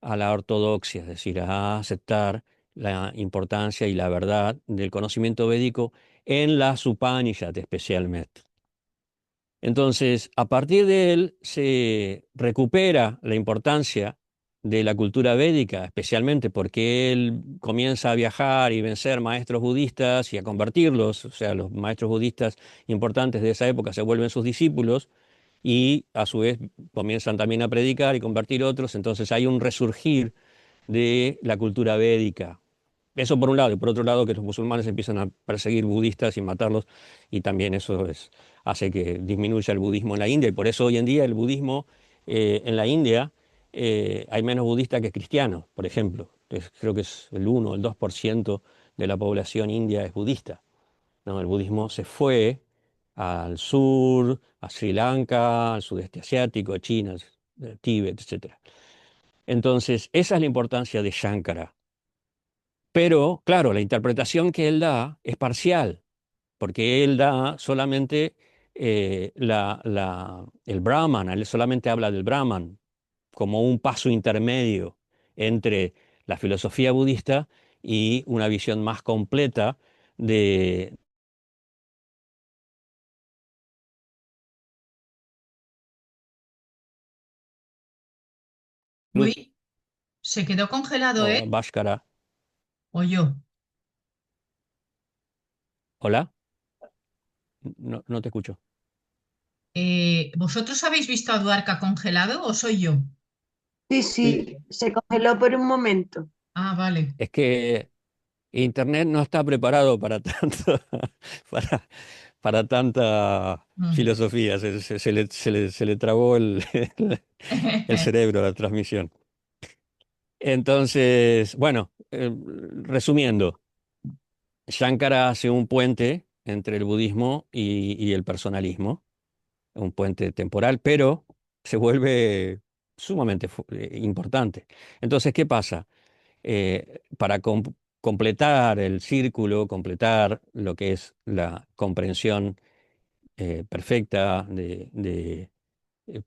a la ortodoxia, es decir, a aceptar la importancia y la verdad del conocimiento védico en las Upanishads especialmente. Entonces, a partir de él se recupera la importancia de la cultura védica, especialmente porque él comienza a viajar y vencer maestros budistas y a convertirlos, o sea, los maestros budistas importantes de esa época se vuelven sus discípulos y a su vez comienzan también a predicar y convertir otros, entonces hay un resurgir de la cultura védica. Eso por un lado, y por otro lado que los musulmanes empiezan a perseguir budistas y matarlos, y también hace que disminuya el budismo en la India, y por eso hoy en día el budismo en la India hay menos budistas que cristianos, por ejemplo. Creo que es el 1 o el 2% de la población india es budista, ¿no? El budismo se fue al sur, a Sri Lanka, al sudeste asiático, a China, Tíbet, etcétera. Entonces, esa es la importancia de Shankara. Pero, claro, la interpretación que él da es parcial, porque él da solamente el Brahman, él solamente habla del Brahman como un paso intermedio entre la filosofía budista y una visión más completa de... Uy, se quedó congelado o él Bhaskara. o yo. ¿Hola? No, no te escucho. ¿Vosotros habéis visto a Duarca congelado o soy yo? Sí, Sí. sí, se congeló por un momento. Ah, vale. Es que Internet no está preparado para tanto, para, para tanta Mm. filosofía. Se le trabó el cerebro a la transmisión. Entonces, bueno, resumiendo, Shankara hace un puente entre el budismo y el personalismo, un puente temporal, pero se vuelve sumamente importante. Entonces, ¿qué pasa? Para completar el círculo, completar lo que es la comprensión perfecta de eh,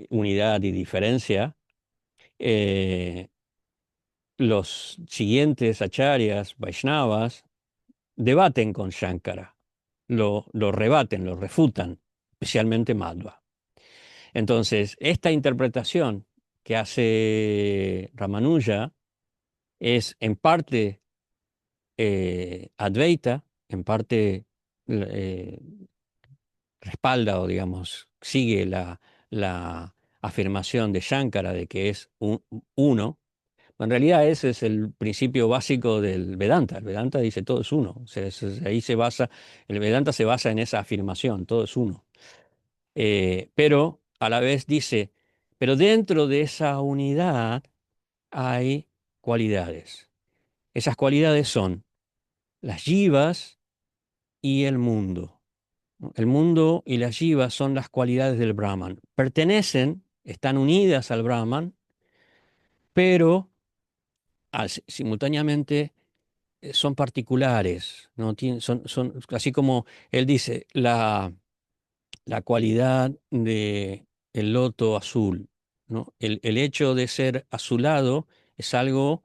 unidad y diferencia, eh, los siguientes acharyas, Vaishnavas, debaten con Shankara, lo rebaten, lo refutan, especialmente Madhva. Entonces, esta interpretación que hace Ramanuja es en parte Advaita, en parte eh, respalda o digamos sigue la afirmación de Shankara de que es uno. En realidad ese es el principio básico del Vedanta. El Vedanta dice todo es uno. O sea, ahí se basa, el Vedanta se basa en esa afirmación, todo es uno. Pero a la vez dice, pero dentro de esa unidad hay cualidades. Esas cualidades son las jivas y el mundo, ¿no? El mundo y las jivas son las cualidades del Brahman. Pertenecen, están unidas al Brahman, pero simultáneamente son particulares, ¿no? Son, así como él dice, la cualidad de el loto azul, ¿no? El hecho de ser azulado es algo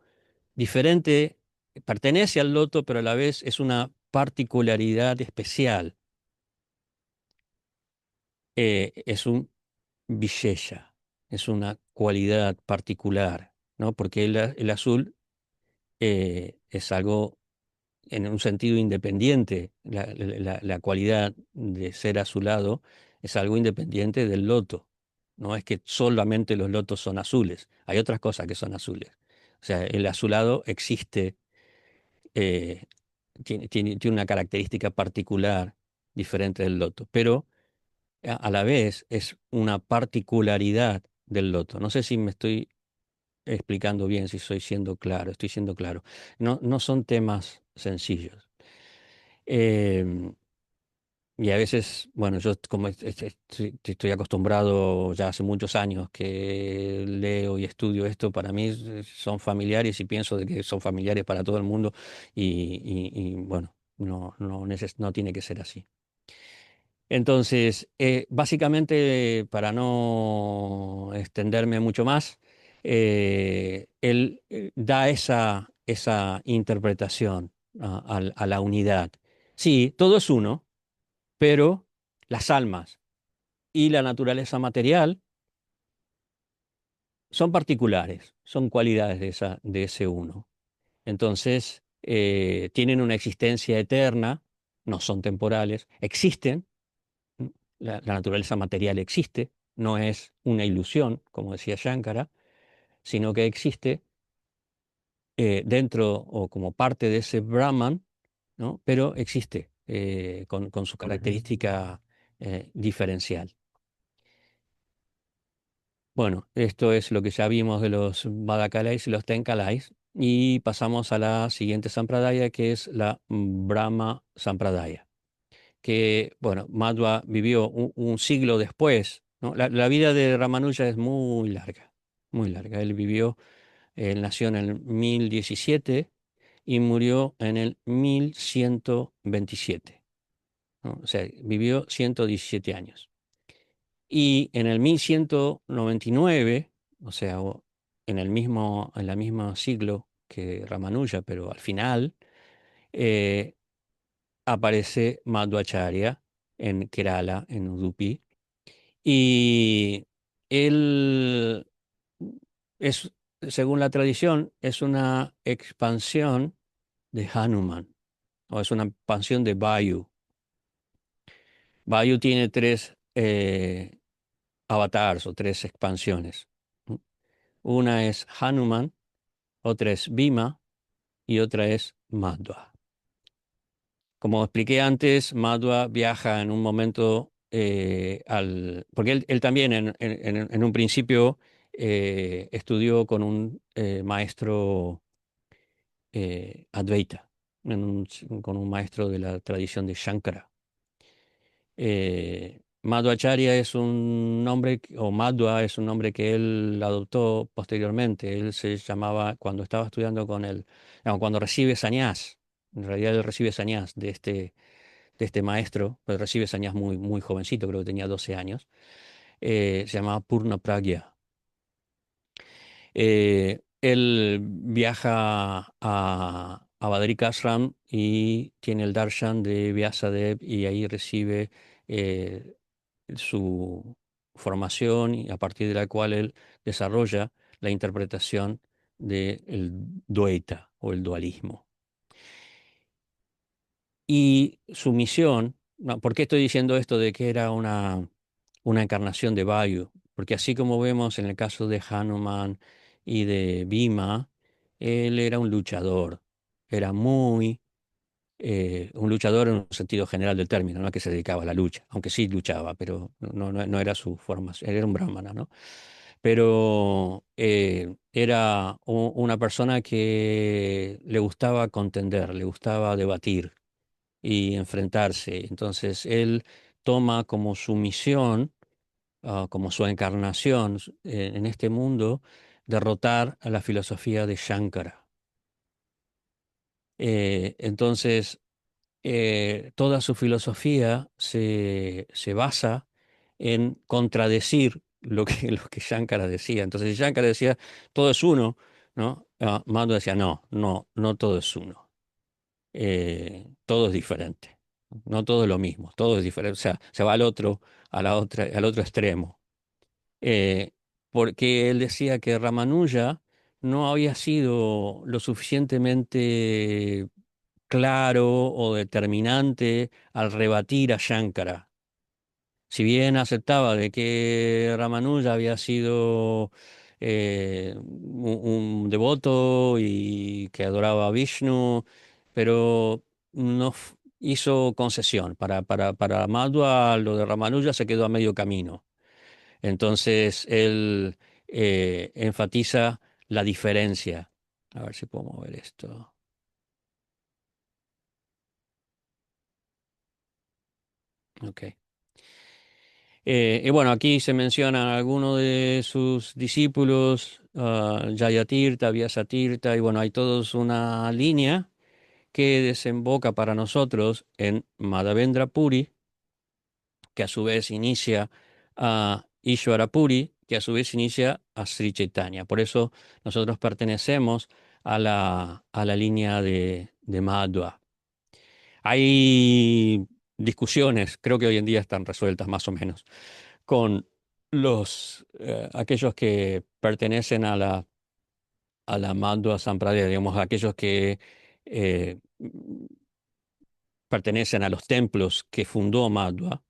diferente, pertenece al loto, pero a la vez es una particularidad especial. Es un vishesha, es una cualidad particular, ¿no? Porque el azul es algo en un sentido independiente, la cualidad de ser azulado es algo independiente del loto. No es que solamente los lotos son azules, hay otras cosas que son azules. O sea, el azulado existe, eh, tiene una característica particular diferente del loto, pero a la vez es una particularidad del loto. No sé si me estoy explicando bien, si estoy siendo claro, estoy siendo claro. No, no son temas sencillos. Em, y a veces, bueno, yo como estoy acostumbrado ya hace muchos años que leo y estudio esto, para mí son familiares y pienso de que son familiares para todo el mundo bueno, no tiene que ser así. Entonces, básicamente, para no extenderme mucho más, él da esa interpretación a la unidad. Sí, todo es uno, pero las almas y la naturaleza material son particulares, son cualidades de ese uno. Entonces, tienen una existencia eterna, no son temporales, existen, ¿m? La naturaleza material existe, no es una ilusión, como decía Shankara, sino que existe dentro o como parte de ese Brahman, ¿no? Pero existe con su característica diferencial. Bueno, esto es lo que ya vimos de los Badakalais y los Tenkalais. Y pasamos a la siguiente Sampradaya, que es la Brahma Sampradaya. Que, bueno, Madhva vivió un siglo después, ¿no? La vida de Ramanuja es muy larga, muy larga. Él nació en el 1017 y murió en el 1127, ¿no? O sea, vivió 117 años. Y en el 1199, o sea, en la misma siglo que Ramanuja, pero al final, eh, aparece Madhvacharya en Kerala, en Udupi, y él es, según la tradición, es una expansión de Hanuman, o es una expansión de Vayu. Vayu tiene tres avatars o tres expansiones, ¿no? Una es Hanuman, otra es Bhima y otra es Madhva. Como expliqué antes, Madhva viaja en un momento porque él también en un principio estudió con un maestro Advaita, con un maestro de la tradición de Shankara. Madhvacharya es un nombre, o Madhva es un nombre que él adoptó posteriormente. Él se llamaba, cuando estaba estudiando con él, no, cuando recibe sannyas, en realidad él recibe sannyas de este maestro, pero recibe sannyas muy, muy jovencito, creo que tenía 12 años, se llamaba Purna Pragya. Él viaja a Badrikashram y tiene el darshan de Vyasadeva y ahí recibe eh, su formación y a partir de la cual él desarrolla la interpretación del Dvaita o el dualismo. Y su misión, no, ¿por qué estoy diciendo esto de que era una encarnación de Vayu? Porque así como vemos en el caso de Hanuman y de Bhima, él era un luchador, era un luchador en un sentido general del término, no que se dedicaba a la lucha, aunque sí luchaba, pero no era su formación, él era un brahmana, ¿no? Pero era una persona que le gustaba contender, le gustaba debatir y enfrentarse. Entonces él toma como su misión, como su encarnación en este mundo, derrotar a la filosofía de Shankara. Entonces, toda su filosofía se basa en contradecir lo que Shankara decía. Entonces, si Shankara decía, todo es uno, ¿no? Madhva decía, no todo es uno. Todo es diferente. No todo es lo mismo, todo es diferente. O sea, se va al otro extremo. Eh, Porque él decía que Ramanuja no había sido lo suficientemente claro o determinante al rebatir a Shankara. Si bien aceptaba de que Ramanuja había sido un devoto y que adoraba a Vishnu, pero no hizo concesión. Para Madhva, lo de Ramanuja se quedó a medio camino. Entonces él enfatiza la diferencia. A ver si puedo mover esto. Ok. Y bueno, aquí se mencionan algunos de sus discípulos, Jayatirtha, Vyasatirtha, y bueno, hay todos una línea que desemboca para nosotros en Madhavendra Puri, que a su vez inicia a Ishvara Puri, que a su vez inicia a Sri Chaitanya. Por eso nosotros pertenecemos a la línea de Madhva. Hay discusiones, creo que hoy en día están resueltas más o menos, con aquellos que pertenecen a la Madhva Sampradaya, digamos, aquellos que eh, pertenecen a los templos que fundó Madhva,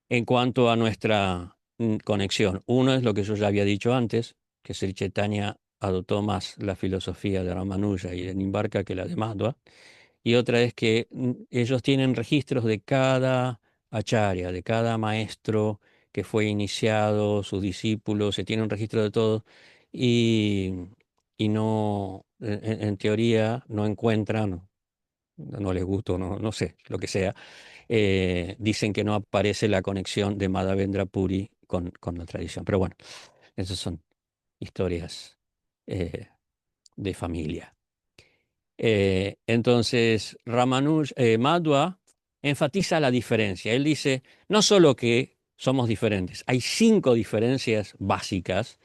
en cuanto a nuestra conexión. Uno es lo que yo ya había dicho antes, que Sri Chaitanya adoptó más la filosofía de Ramanuja y de Nimbarka que la de Madhva. Y otra es que ellos tienen registros de cada acharya, de cada maestro que fue iniciado, sus discípulos, se tiene un registro de todo y, y no, en teoría, no encuentran, no les gusta, no, no sé, lo que sea, dicen que no aparece la conexión de Madhavendra Puri con la tradición. Pero bueno, esas son historias eh, de familia. Entonces, Madhva enfatiza la diferencia. Él dice, no solo que somos diferentes, hay 5 diferencias básicas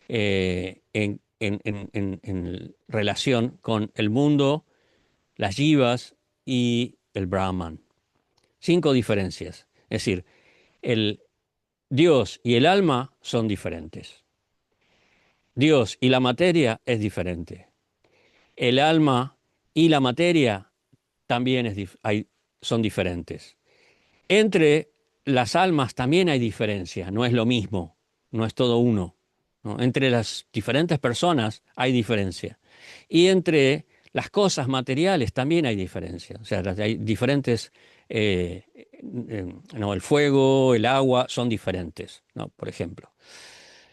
en relación con el mundo, las jivas y el Brahman. 5 diferencias. Es decir, el Dios y el alma son diferentes. Dios y la materia es diferente. El alma y la materia también son diferentes. Entre las almas también hay diferencia, no es lo mismo, no es todo uno, ¿no? Entre las diferentes personas hay diferencia. Y entre las cosas materiales también hay diferencia. O sea, hay diferentes, no, el fuego, el agua son diferentes, ¿no? Por ejemplo.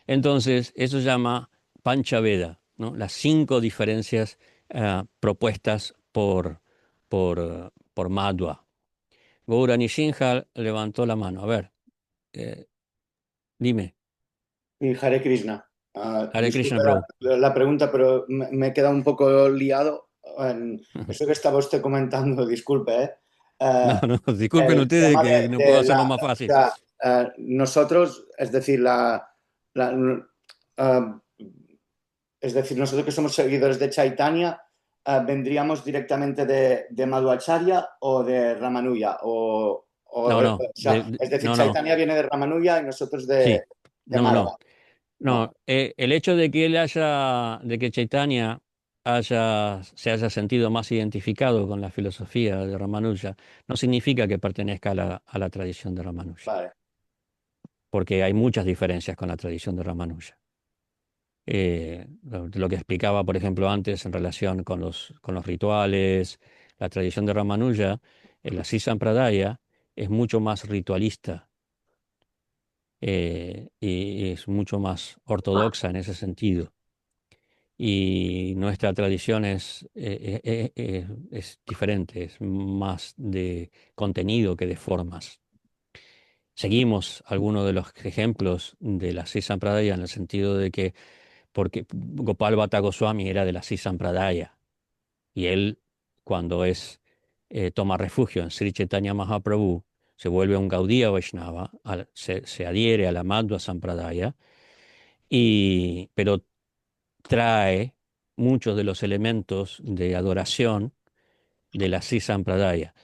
Entonces, eso se llama Panchaveda, ¿no? Las 5 diferencias propuestas por Madhva. Gaurani Singhal levantó la mano. A ver, eh, dime. Y Hare Krishna. Hare Disculpe Krishna Prabhu. la pregunta, pero me he quedado un poco liado en eso que estaba usted comentando, disculpe, ¿eh? No, Eh, no, disculpen el ustedes tema que no puedo hacerlo más fácil. nosotros, es decir, ah, es decir, nosotros que somos seguidores de Chaitanya, ¿vendríamos directamente de Madhvacharya o de Ramanuja? No, no, Es decir, no, no, Chaitanya viene de Ramanuja y nosotros sí, de no, Madhva. no. No, el hecho de que de que Chaitanya se haya sentido más identificado con la filosofía de Ramanuja, no significa que pertenezca a la tradición de Ramanuja, Vale. porque hay muchas diferencias con la tradición de Ramanuja. Lo que explicaba, por ejemplo, antes en relación con los rituales, la tradición de Ramanuja, la Sampradaya, es mucho más ritualista y es mucho más ortodoxa en ese sentido. Y nuestra tradición es diferente, es más de contenido que de formas. Seguimos algunos de los ejemplos de la Sampradaya en el sentido de que, porque Gopal Bhatta Goswami era de la Sampradaya y él, cuando toma refugio en Sri Chaitanya Mahaprabhu, se vuelve un Gaudiya Vaishnava, se adhiere a la Madhva Sampradaya, pero trae muchos de los elementos de adoración de la Sampradaya,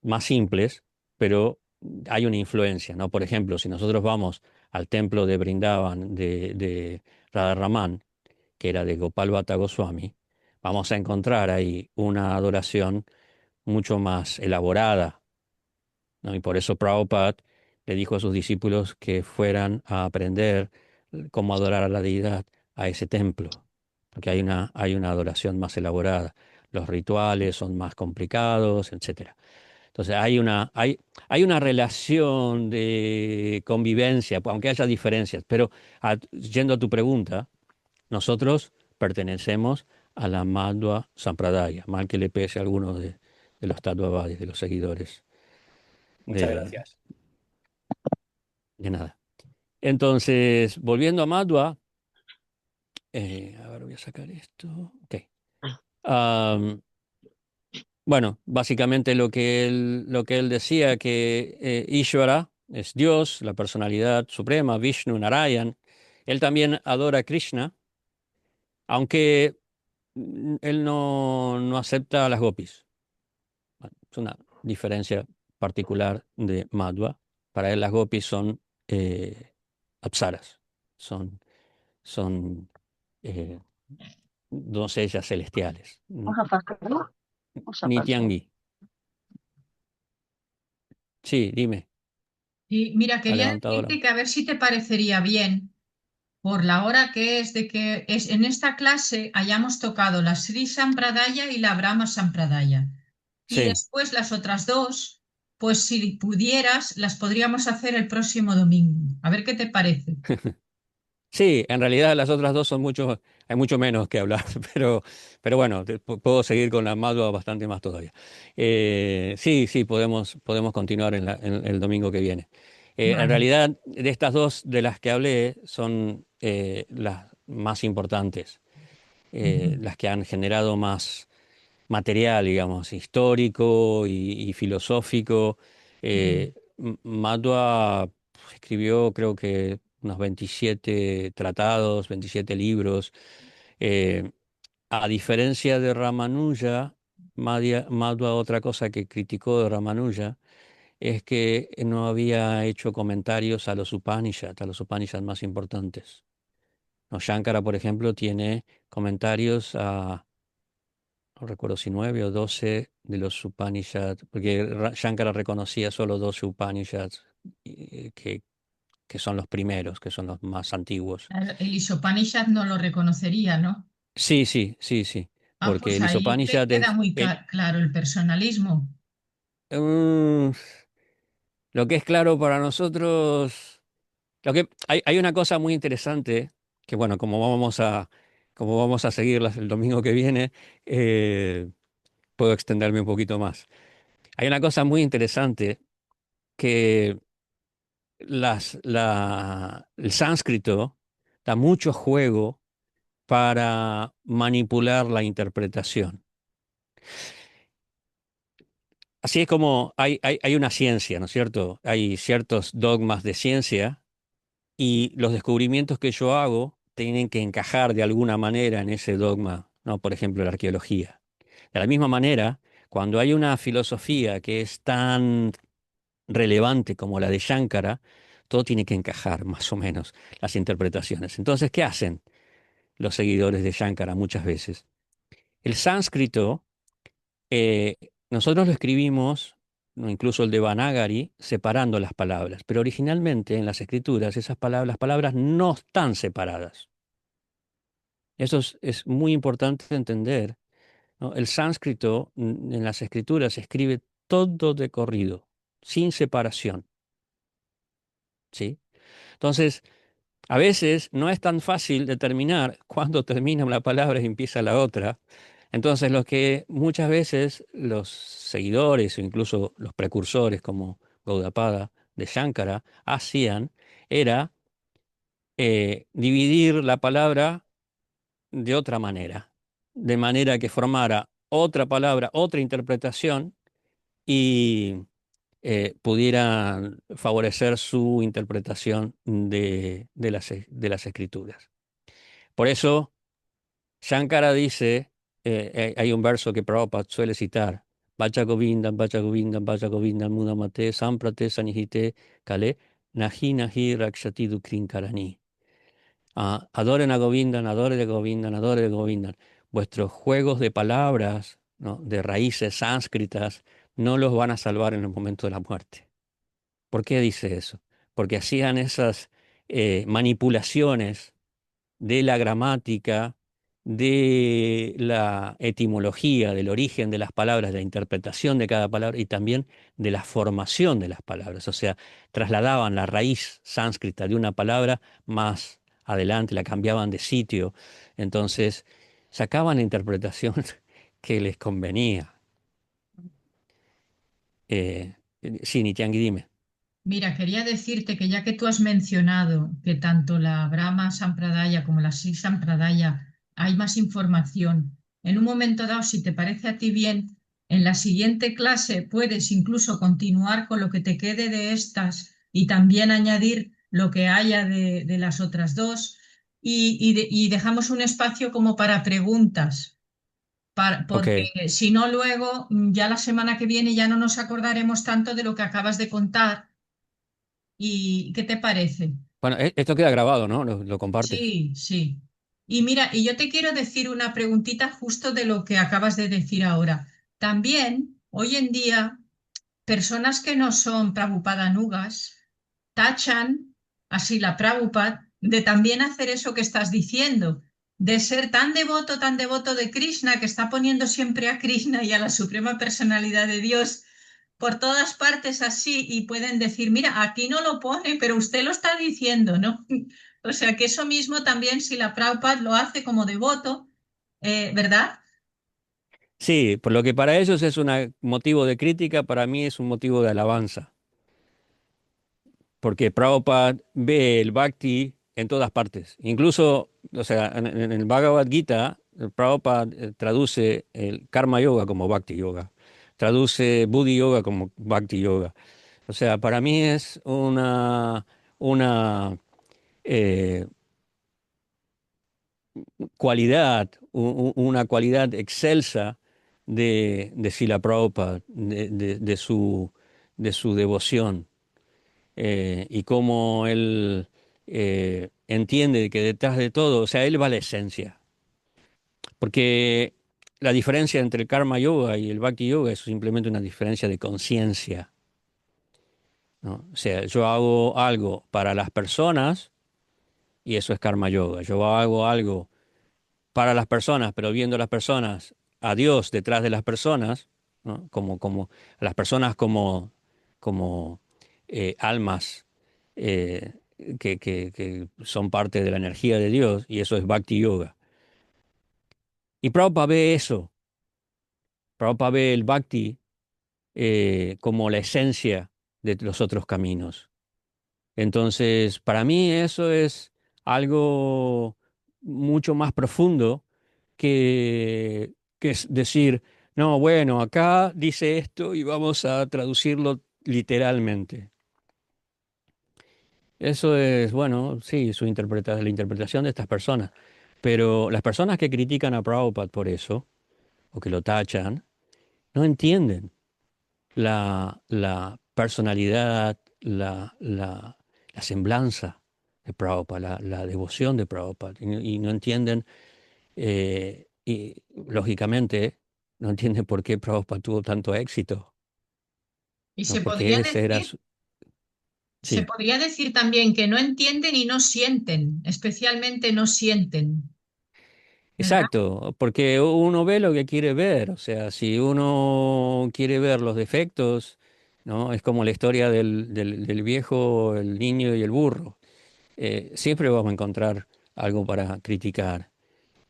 más simples, pero hay una influencia, ¿no? Por ejemplo, si nosotros vamos al templo de Brindavan de Radharraman, que era de Gopal Bhatta Goswami, vamos a encontrar ahí una adoración mucho más elaborada, ¿no? Y por eso Prabhupada le dijo a sus discípulos que fueran a aprender cómo adorar a la deidad a ese templo, porque hay una adoración más elaborada. Los rituales son más complicados, etcétera. Entonces hay una relación de convivencia, aunque haya diferencias, pero yendo a tu pregunta, nosotros pertenecemos a la Madhva Sampradaya, mal que le pese a algunos de los Tattvavadis, de los seguidores Muchas de, gracias. de nada. Entonces, volviendo a Madhva, a ver, voy a sacar esto. Ok. Am, bueno, básicamente lo que él decía, que Ishvara es Dios, la personalidad suprema, Vishnu, Narayan. Él también adora a Krishna, aunque él no acepta a las gopis. Bueno, es una diferencia particular de Madhva. Para él las gopis son apsaras, son, son eh, doncellas celestiales. Nityangi. Sí, dime, Y mira, quería adelantadora. decirte que a ver si te parecería bien, por la hora que es, de que es en esta clase hayamos tocado la Sri Sampradaya y la Brahma Sampradaya. Y Sí. después las otras dos, pues si pudieras, las podríamos hacer el próximo domingo. A ver qué te parece. Sí, en realidad las otras dos son mucho, hay mucho menos que hablar, pero bueno, puedo seguir con la Madhva bastante más todavía. Sí, sí, podemos continuar en el domingo que viene. En Vale. realidad, de estas dos de las que hablé son las más importantes, Ujú, las que han generado más material, digamos, histórico y filosófico. ujú, Madhva escribió, creo que unos 27 tratados, 27 libros. Eh, a diferencia de Ramanuja, Madhva, otra cosa que criticó de Ramanuja es que no había hecho comentarios a los Upanishads más importantes. No, Shankara, por ejemplo, tiene comentarios a no recuerdo si 9 o 12 de los Upanishads, porque Shankara reconocía solo 12 Upanishads que son los primeros, que son los más antiguos. El Ishopanishad no lo reconocería, ¿no? Sí, sí, sí, sí, Ah, porque pues el ahí te Upanishad queda es muy claro el personalismo. mm, lo que es claro para nosotros. Hay una cosa muy interesante que, bueno, como vamos a seguirlas el domingo que viene, puedo extenderme un poquito más. Hay una cosa muy interesante que el sánscrito da mucho juego para manipular la interpretación. Así es como hay una ciencia, ¿no es cierto? Hay ciertos dogmas de ciencia y los descubrimientos que yo hago tienen que encajar de alguna manera en ese dogma, ¿no? Por ejemplo, la arqueología. De la misma manera, cuando hay una filosofía que es tan relevante como la de Shankara, todo tiene que encajar más o menos las interpretaciones. Entonces, ¿qué hacen los seguidores de Shankara muchas veces? El sánscrito, eh, nosotros lo escribimos, ¿no? Incluso el Devanagari, separando las palabras, pero originalmente en las escrituras las palabras no están separadas. Eso es muy importante entender, ¿no? El sánscrito en las escrituras se escribe todo de corrido, sin separación, ¿sí? Entonces, a veces no es tan fácil determinar cuándo termina una palabra y empieza la otra. Entonces, lo que muchas veces los seguidores o incluso los precursores como Gaudapada de Shankara hacían era dividir la palabra de otra manera, de manera que formara otra palabra, otra interpretación y pudiera favorecer su interpretación de las escrituras. Por eso, Shankara dice, hay un verso que Prabhupada suele citar, Vacha Govindam, Vacha Govindam, Vacha Govindam, Mudamate, Samprate, Sanihite, Kale, Nahi Nahi Rakshati Dukrin Karani. Adoren a Govindan, adoren a Govindan, adoren a Govindan. Vuestros juegos de palabras, ¿no? De raíces sánscritas, no los van a salvar en el momento de la muerte. ¿Por qué dice eso? Porque hacían esas manipulaciones de la gramática, de la etimología, del origen de las palabras, de la interpretación de cada palabra y también de la formación de las palabras. O sea, trasladaban la raíz sánscrita de una palabra más adelante, la cambiaban de sitio. Entonces, sacaban la interpretación que les convenía. Sí, Nityangi, dime. Mira, quería decirte que ya que tú has mencionado que tanto la Brahma Sampradaya como la Sri Sampradaya hay más información, en un momento dado, si te parece a ti bien, en la siguiente clase puedes incluso continuar con lo que te quede de estas y también añadir lo que haya de las otras dos y dejamos un espacio como para preguntas Ok. porque si no luego, ya la semana que viene ya no nos acordaremos tanto de lo que acabas de contar. ¿Y qué te parece? Bueno, esto queda grabado, ¿no? Lo compartes. Sí, sí. Y mira, y yo te quiero decir una preguntita justo de lo que acabas de decir ahora. También, hoy en día, personas que no son Prabhupada-nugas tachan así la Prabhupada de también hacer eso que estás diciendo, de ser tan devoto de Krishna, que está poniendo siempre a Krishna y a la Suprema Personalidad de Dios por todas partes así y pueden decir, mira, aquí no lo pone, pero usted lo está diciendo, ¿no? O sea que eso mismo también si la Prabhupada lo hace como devoto, ¿verdad? Sí, por lo que para ellos es un motivo de crítica, para mí es un motivo de alabanza. Porque Prabhupada ve el Bhakti en todas partes. Incluso, o sea, en el Bhagavad Gita, el Prabhupada traduce el Karma Yoga como Bhakti Yoga, traduce Buddhi Yoga como Bhakti Yoga. O sea, para mí es una eh, cualidad, una cualidad excelsa de Srila Prabhupada, de su devoción. Y cómo él entiende que detrás de todo, o sea, él va a la esencia, porque la diferencia entre el karma yoga y el bhakti yoga es simplemente una diferencia de conciencia, ¿no? O sea, yo hago algo para las personas y eso es karma yoga. Yo hago algo para las personas, pero viendo a las personas, a Dios detrás de las personas, ¿no? Como a las personas como almas eh, que son parte de la energía de Dios, y eso es Bhakti Yoga. Y Prabhupada ve eso, Prabhupada ve el Bhakti como la esencia de los otros caminos. Entonces, para mí eso es algo mucho más profundo que es decir, no, bueno, acá dice esto y vamos a traducirlo literalmente. Eso es, bueno, sí, la interpretación de estas personas. Pero las personas que critican a Prabhupada por eso, o que lo tachan, no entienden la personalidad, la semblanza de Prabhupada, la devoción de Prabhupada, y no entienden, y lógicamente, no entienden por qué Prabhupada tuvo tanto éxito, Y ¿no? Porque ese era se sí, podría decir también que no entienden y no sienten, especialmente no sienten, ¿verdad? exacto, porque uno ve lo que quiere ver, o sea, si uno quiere ver los defectos, ¿no? Es como la historia del viejo, el niño y el burro. Siempre vamos a encontrar algo para criticar,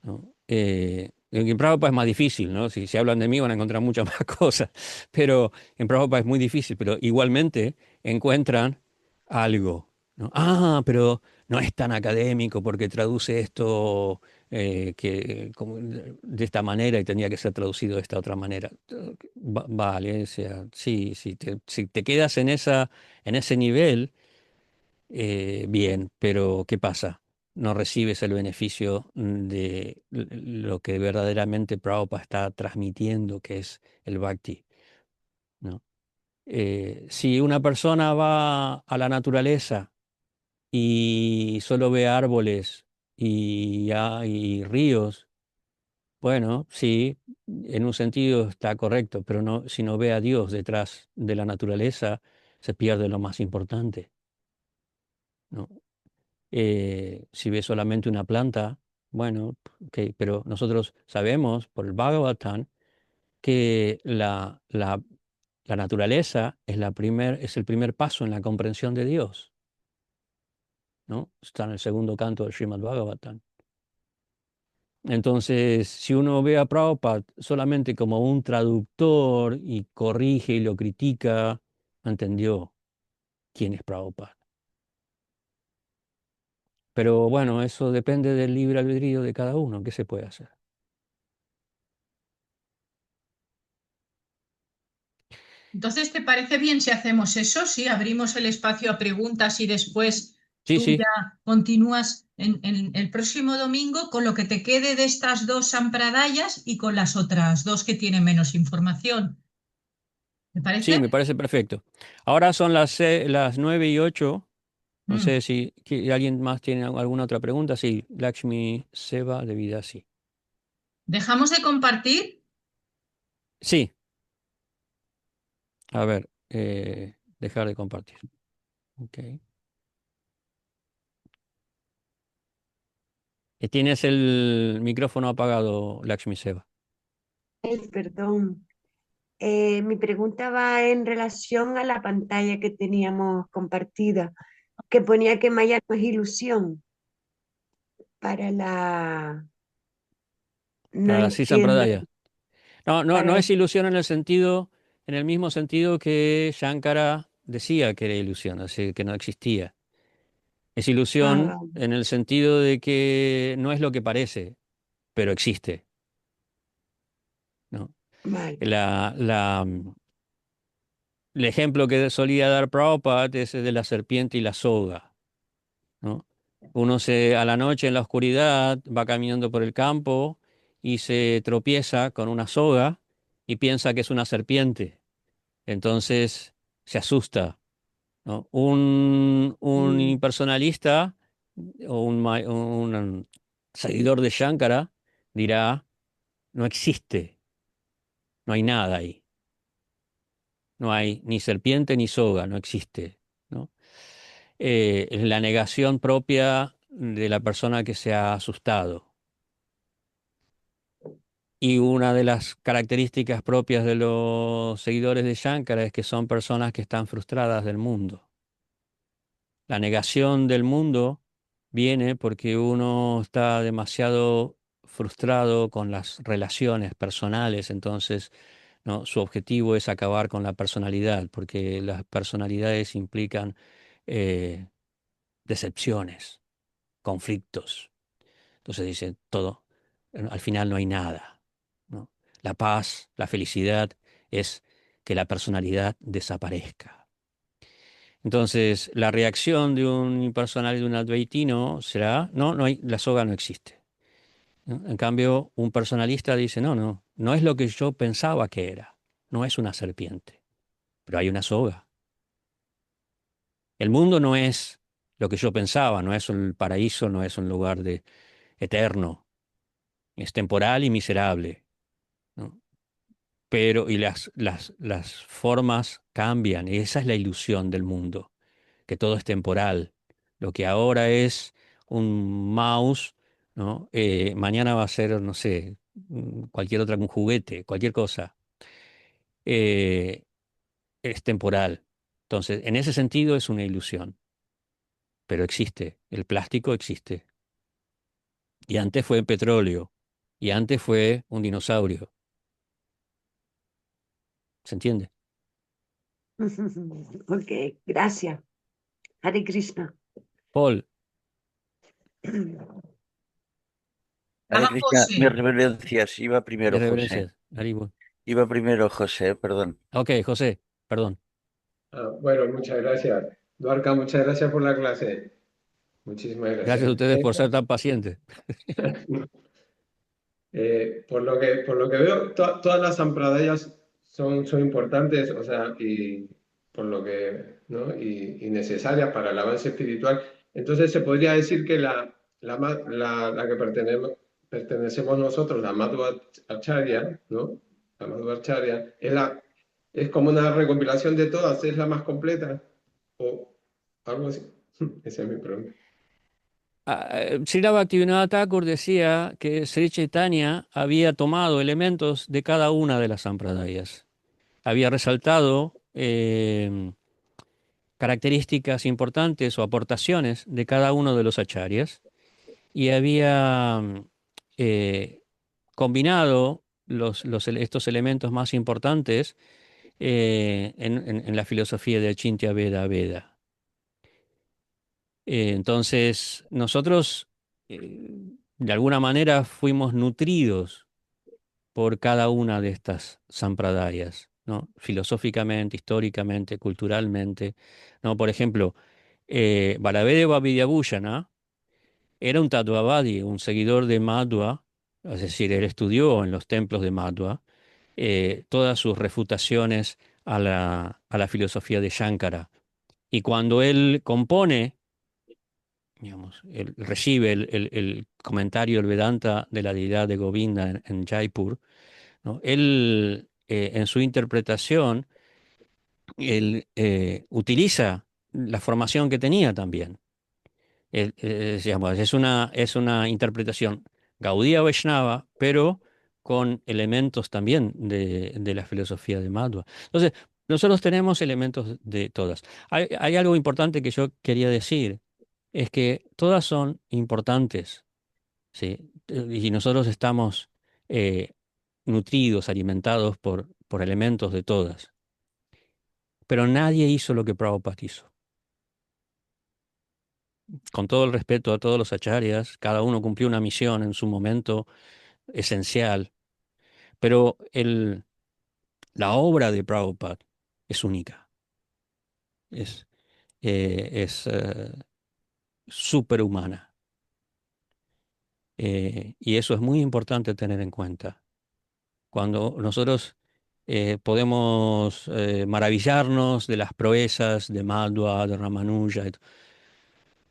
¿no? En Prabhupada es más difícil, ¿no? Si hablan de mí van a encontrar muchas más cosas, pero en Prabhupada es muy difícil, pero igualmente encuentran algo, ¿no? Ah, pero no es tan académico porque traduce esto de esta manera y tendría que ser traducido de esta otra manera. Vale, o sea, sí, sí, si te quedas en ese nivel bien, pero ¿qué pasa? No recibes el beneficio de lo que verdaderamente Prabhupada está transmitiendo, que es el bhakti, ¿no? Si una persona va a la naturaleza y solo ve árboles y ríos, bueno, sí, en un sentido está correcto, pero no, si no ve a Dios detrás de la naturaleza, se pierde lo más importante, ¿no? Si ves solamente una planta, bueno, ok, pero nosotros sabemos por el Bhagavatam que la naturaleza es, es el primer paso en la comprensión de Dios, ¿no? Está en el segundo canto del Srimad Bhagavatam. Entonces, si uno ve a Prabhupada solamente como un traductor y corrige y lo critica, no entendió quién es Prabhupada. Pero bueno, eso depende del libre albedrío de cada uno, ¿qué se puede hacer? Entonces, ¿te parece bien si hacemos eso? Si abrimos el espacio a preguntas y después Sí, tú sí. ya continúas en el próximo domingo con lo que te quede de estas dos sampradayas y con las otras dos que tienen menos información. ¿Te Sí, me parece? parece perfecto. Ahora son las 9:08. No Mm. sé si alguien más tiene alguna otra pregunta. Sí, Lakshmi Seva de vida, sí. ¿Dejamos de compartir? Sí, a ver, dejar de compartir. Ok. Tienes el micrófono apagado, Lakshmi Seva. Perdón. Mi pregunta va en relación a la pantalla que teníamos compartida, que ponía que Maya no es ilusión. Para la... No Para la Sri entiendo. Sampradaya. No, no, Para no la... es ilusión en el sentido, en el mismo sentido que Shankara decía que era ilusión, es decir, que no existía. Es Ah, ilusión vale, en el sentido de que no es lo que parece, pero existe, ¿no? vale. El ejemplo que solía dar Prabhupada es el de la serpiente y la soga, ¿no? A la noche en la oscuridad va caminando por el campo y se tropieza con una soga y piensa que es una serpiente. Entonces se asusta, ¿no? Un Mm, impersonalista o un seguidor de Shankara dirá, no existe, no hay nada ahí, no hay ni serpiente ni soga, no existe, ¿no? Es la negación propia de la persona que se ha asustado. Y una de las características propias de los seguidores de Shankara es que son personas que están frustradas del mundo. La negación del mundo viene porque uno está demasiado frustrado con las relaciones personales, entonces, ¿no? Su objetivo es acabar con la personalidad, porque las personalidades implican eh, decepciones, conflictos. Entonces dice todo, al final no hay nada, ¿no? La paz, la felicidad es que la personalidad desaparezca. Entonces, la reacción de un impersonal y de un advaitino será, no, no hay, la soga no existe, ¿no? En cambio, un personalista dice, no, no, no es lo que yo pensaba que era, no es una serpiente, pero hay una soga. El mundo no es lo que yo pensaba, no es el paraíso, no es un lugar eterno, es temporal y miserable, ¿no? Pero, y las formas cambian, y esa es la ilusión del mundo, que todo es temporal. Lo que ahora es un mouse, ¿no? Mañana va a ser, no sé, cualquier otra, un juguete, cualquier cosa. Eh, es temporal. Entonces, en ese sentido es una ilusión, pero existe. El plástico existe. Y antes fue petróleo. Y antes fue un dinosaurio. ¿Se entiende? Ok, gracias. Hare Krishna. Paul, Ahora Hare Krishna, mis José. reverencias. Iba mis primero José. reverencias. Haribo. Iba primero José, perdón. Ok, José, perdón. Bueno, muchas gracias. Duarca, muchas gracias por la clase. Muchísimas Gracias a gracias. ustedes por ser tan pacientes. Por lo que veo, todas las sampradayas son importantes, o sea, y por lo que, ¿no? Y necesarias para el avance espiritual. Entonces se podría decir que la que pertenecemos nosotros, la Madhva Acharya, ¿no? La Madhva Acharya, es como una recopilación de todas, es la más completa, o algo así. Esa es mi pregunta. Srila Bhaktivinoda Thakur decía que Sri Chaitanya había tomado elementos de cada una de las sampradayas. Había resaltado características importantes o aportaciones de cada uno de los acharyas y había eh, combinado estos elementos más importantes en la filosofía de Achintya Veda Veda. Entonces, nosotros de alguna manera fuimos nutridos por cada una de estas sampradayas, ¿no? Filosóficamente, históricamente, culturalmente, ¿no? Por ejemplo, Balavedeva Vidyabhusana era un Tattva-Avadi, un seguidor de Madhva, es decir, él estudió en los templos de Madhva todas sus refutaciones a la filosofía de Shankara. Y cuando él compone, digamos, él recibe el comentario del Vedanta de la deidad de Govinda en Jaipur, ¿no? Él, en su interpretación, él utiliza la formación que tenía también. Digamos, es una interpretación Gaudía Vaishnava, pero con elementos también de la filosofía de Madhva. Entonces, nosotros tenemos elementos de todas. Hay algo importante que yo quería decir, es que todas son importantes, ¿sí? Y nosotros estamos eh, nutridos, alimentados por elementos de todas. Pero nadie hizo lo que Prabhupada hizo. Con todo el respeto a todos los acharyas, cada uno cumplió una misión en su momento esencial, pero la obra de Prabhupada es única, es, es superhumana. Y eso es muy importante tener en cuenta. Cuando nosotros podemos maravillarnos de las proezas de Madhva, de Ramanuja,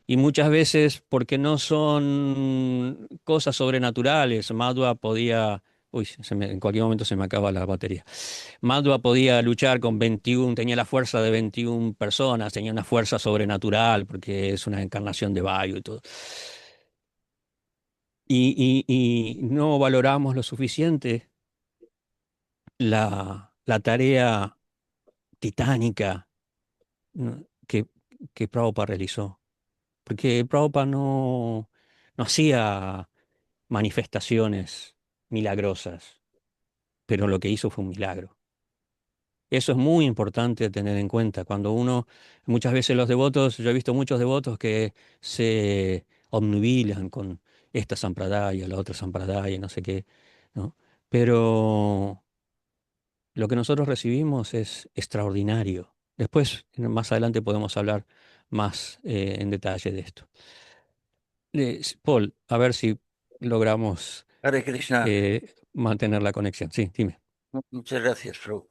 y muchas veces porque no son cosas sobrenaturales. Madhva podía, uy, en cualquier momento se me acaba la batería. Madhva podía luchar con 21, tenía la fuerza de 21 personas, tenía una fuerza sobrenatural porque es una encarnación de Vayu y todo. Y no valoramos lo suficiente la tarea titánica, ¿no? que Prabhupada realizó. Porque Prabhupada no hacía manifestaciones milagrosas, pero lo que hizo fue un milagro. Eso es muy importante tener en cuenta. Cuando uno, muchas veces los devotos, yo he visto muchos devotos que se obnubilan con esta sampradaya, la otra sampradaya, no sé qué, ¿no? Pero lo que nosotros recibimos es extraordinario. Después, más adelante podemos hablar más en detalle de esto. Paul, a ver si logramos Hare Krishna. mantener la conexión. Sí, dime. Muchas gracias, Fru.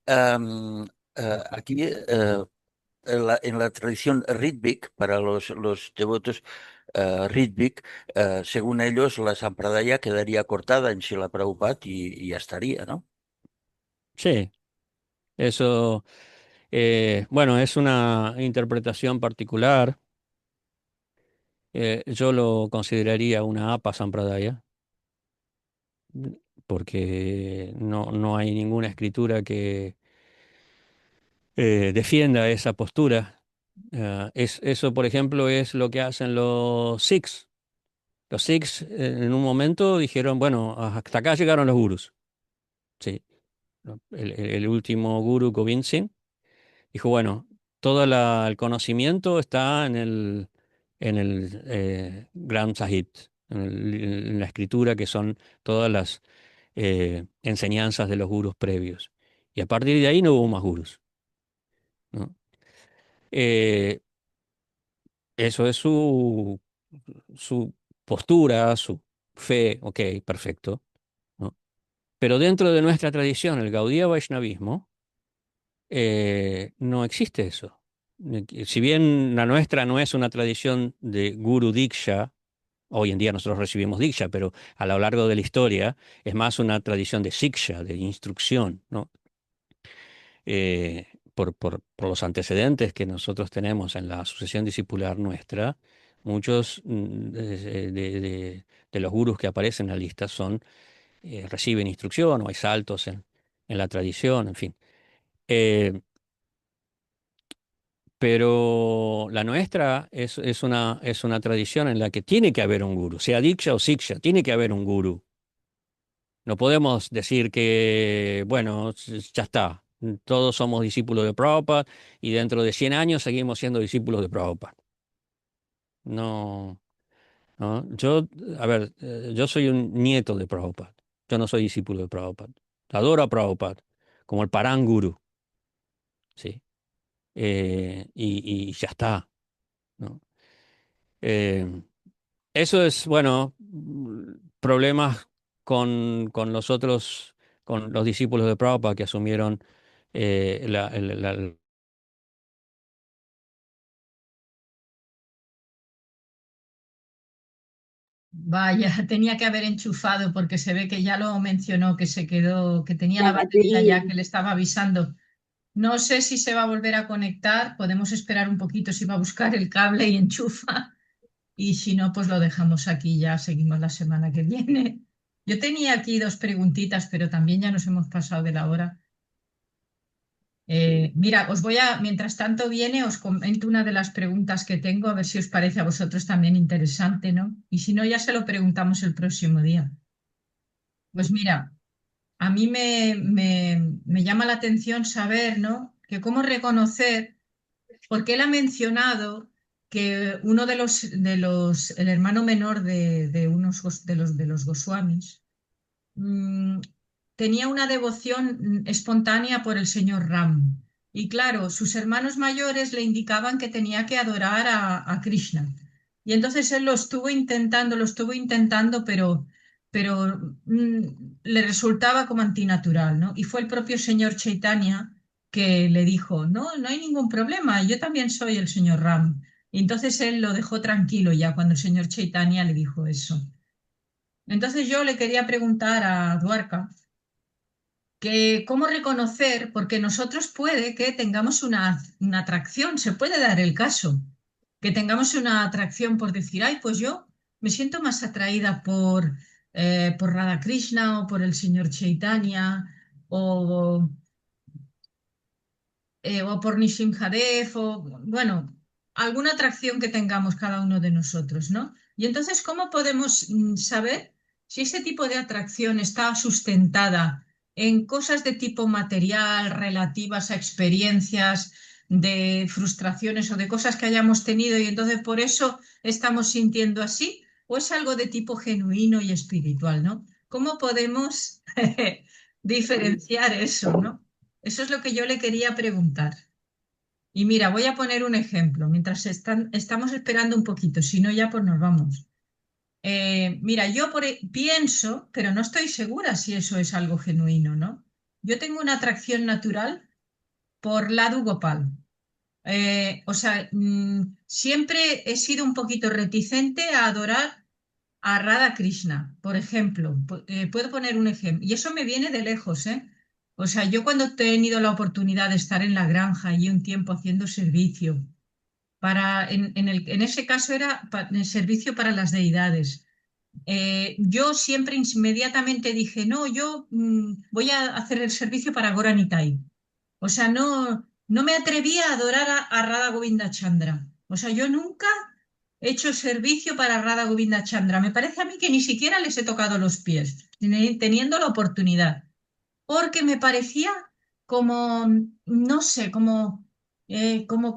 Aquí, en la tradición Ritvik, para los devotos Ritvik, según ellos, la Sampradaya quedaría cortada en Srila Prabhupada y ya estaría, ¿no? Sí, eso, bueno, es una interpretación particular. Yo lo consideraría una apa sampradaya, porque no hay ninguna escritura que defienda esa postura. Eso, por ejemplo, es lo que hacen los Sikhs. Los Sikhs en un momento dijeron, bueno, hasta acá llegaron los gurús. Sí, ¿no? El último gurú, Gobind Singh, dijo, bueno, todo el conocimiento está en el Granth Sahib, en la escritura, que son todas las enseñanzas de los gurús previos. Y a partir de ahí no hubo más gurús, ¿no? Eh, Eso es su postura, su fe, ok, perfecto, ¿no? Pero dentro de nuestra tradición, el Gaudía Vaishnavismo, no existe eso. Si bien la nuestra no es una tradición de Guru Diksha, hoy en día nosotros recibimos Diksha, pero a lo largo de la historia es más una tradición de Siksha, de instrucción, ¿no? Por los antecedentes que nosotros tenemos en la sucesión discipular nuestra, muchos de los gurús que aparecen en la lista reciben instrucción o hay saltos en la tradición, en fin. Eh, pero la nuestra es una tradición en la que tiene que haber un gurú, sea Diksha o Siksha, tiene que haber un gurú. No podemos decir que, bueno, ya está, todos somos discípulos de Prabhupada y dentro de 100 años seguimos siendo discípulos de Prabhupada. No, no. Yo, a ver, yo soy un nieto de Prabhupada. Yo no soy discípulo de Prabhupada. Adoro a Prabhupada como el Parán Guru, ¿sí? Y ya está, ¿no? Eh, Eso es, bueno, problemas con los otros, con los discípulos de Prabhupada que asumieron la. Vaya, tenía que haber enchufado porque se ve que ya lo mencionó, que se quedó, que tenía La la batería batería. ya que le estaba avisando. No sé si se va a volver a conectar, podemos esperar un poquito si va a buscar el cable y enchufa. Y si no, pues lo dejamos aquí, ya seguimos la semana que viene. Yo tenía aquí dos preguntitas, pero también ya nos hemos pasado de la hora. Mira, mientras tanto viene, os comento una de las preguntas que tengo, a ver si os parece a vosotros también interesante, ¿no? Y si no, ya se lo preguntamos el próximo día. Pues mira, a mí me llama la atención saber, ¿no? Que cómo reconocer, porque él ha mencionado que uno el hermano menor de los Goswamis, mm, tenía una devoción espontánea por el señor Ram. Y claro, sus hermanos mayores le indicaban que tenía que adorar a Krishna. Y entonces él lo estuvo intentando, pero le resultaba como antinatural, ¿no? Y fue el propio señor Chaitanya que le dijo, no, no hay ningún problema, yo también soy el señor Ram. Y entonces él lo dejó tranquilo ya cuando el señor Chaitanya le dijo eso. Entonces yo le quería preguntar a Duarca que cómo reconocer, porque nosotros puede que tengamos una atracción, se puede dar el caso, que tengamos una atracción por decir, ay, pues yo me siento más atraída por Radha Krishna o por el señor Chaitanya o, o por Nrsimhadev o, bueno, alguna atracción que tengamos cada uno de nosotros, ¿no? Y entonces, ¿cómo podemos saber si ese tipo de atracción está sustentada en cosas de tipo material, relativas a experiencias de frustraciones o de cosas que hayamos tenido y entonces por eso estamos sintiendo así? ¿O es algo de tipo genuino y espiritual, ¿no? ¿Cómo podemos diferenciar eso, ¿no? Eso es lo que yo le quería preguntar. Y mira, voy a poner un ejemplo, mientras estamos esperando un poquito, si no ya pues nos vamos. Mira, pienso, pero no estoy segura si eso es algo genuino, ¿no? Yo tengo una atracción natural por Ladu Gopal. O sea, siempre he sido un poquito reticente a adorar a Radha Krishna, por ejemplo. Puedo poner un ejemplo. Y eso me viene de lejos, ¿eh? O sea, yo cuando he tenido la oportunidad de estar en la granja y un tiempo haciendo servicio, en ese caso era el servicio para las deidades. Yo siempre inmediatamente dije, no, yo voy a hacer el servicio para Goranitai. O sea, no me atrevía a adorar a Radha Govinda Chandra. O sea, yo nunca he hecho servicio para Radha Govinda Chandra. Me parece a mí que ni siquiera les he tocado los pies, teniendo la oportunidad, porque me parecía como, no sé, como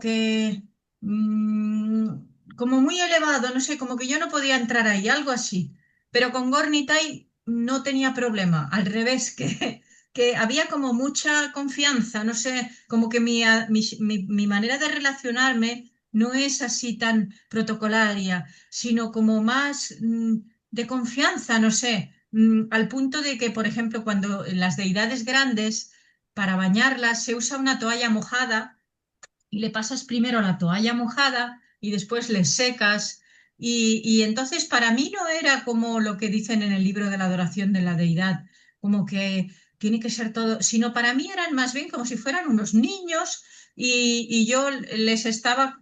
que, mm, como muy elevado, no sé, como que yo no podía entrar ahí, algo así. Pero con Gornitai no tenía problema, al revés, que había como mucha confianza, no sé, como que mi manera de relacionarme no es así tan protocolaria, sino como más de confianza, no sé, al punto de que, por ejemplo, cuando las deidades grandes, para bañarlas se usa una toalla mojada y le pasas primero la toalla mojada y después le secas. Y entonces para mí no era como lo que dicen en el libro de la adoración de la deidad, como que tiene que ser todo, sino para mí eran más bien como si fueran unos niños y yo les estaba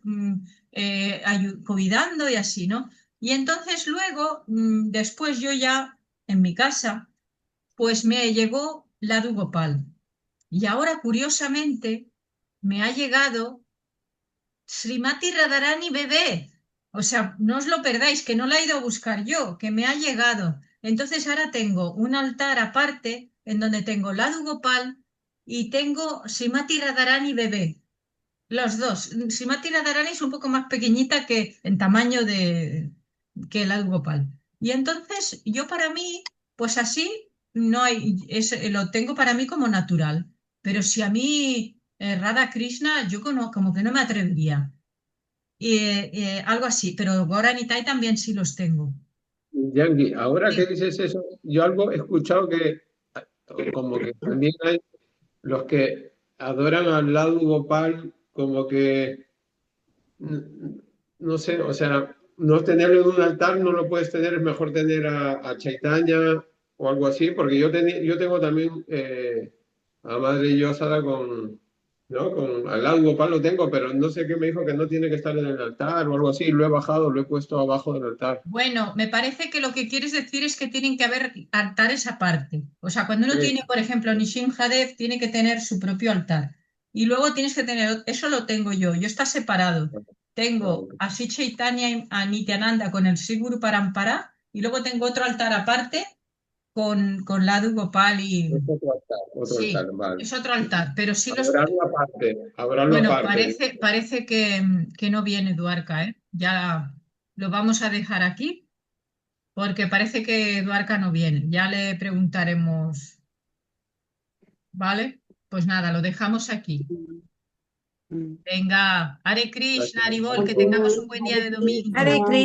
cuidando y así, ¿no? Y entonces luego, después yo ya en mi casa, pues me llegó la Dugopal. Y ahora, curiosamente, me ha llegado Srimati Radharani bebé. O sea, no os lo perdáis, que no la he ido a buscar yo, que me ha llegado. Entonces ahora tengo un altar aparte en donde tengo Ladu Gopal y tengo Srimati Radharani bebé. Los dos. Srimati Radharani es un poco más pequeñita que en tamaño que Ladu Gopal. Y entonces yo para mí, pues así no hay, lo tengo para mí como natural. Pero si a mí Radha Krishna, yo como que no me atrevería. algo así, pero Gora Nitai también sí los tengo. Yangi, ahora que Sí. dices eso, yo algo he escuchado que como que también hay los que adoran al Ladu Gopal, como que, no sé, o sea, no tenerlo en un altar, no lo puedes tener, es mejor tener a Chaitanya o algo así, porque yo tengo también a Madre Yosada con, ¿no? Con al Ladu Gopal lo tengo, pero no sé qué me dijo que no tiene que estar en el altar o algo así, lo he bajado, lo he puesto abajo del altar. Bueno, me parece que lo que quieres decir es que tienen que haber altares aparte. O sea, cuando uno tiene, por ejemplo, Nishin Hadev, tiene que tener su propio altar. Y luego tienes que tener, eso lo tengo yo está separado. Tengo a Sri Chaitanya y a Nityananda con el Sri Guru Parampara, y luego tengo otro altar aparte con Ladu Gopal y... Es otro altar, Sí, vale. es otro altar, pero sí los... Habrá Bueno, aparte. parece que no viene Duarca, ¿eh? Ya lo vamos a dejar aquí porque parece que Duarca no viene. Ya le preguntaremos, ¿vale? Pues nada, lo dejamos aquí. Mm. Venga, Hare Krishna, Haribol, que Ok. tengamos un buen día de domingo. Hare Krishna.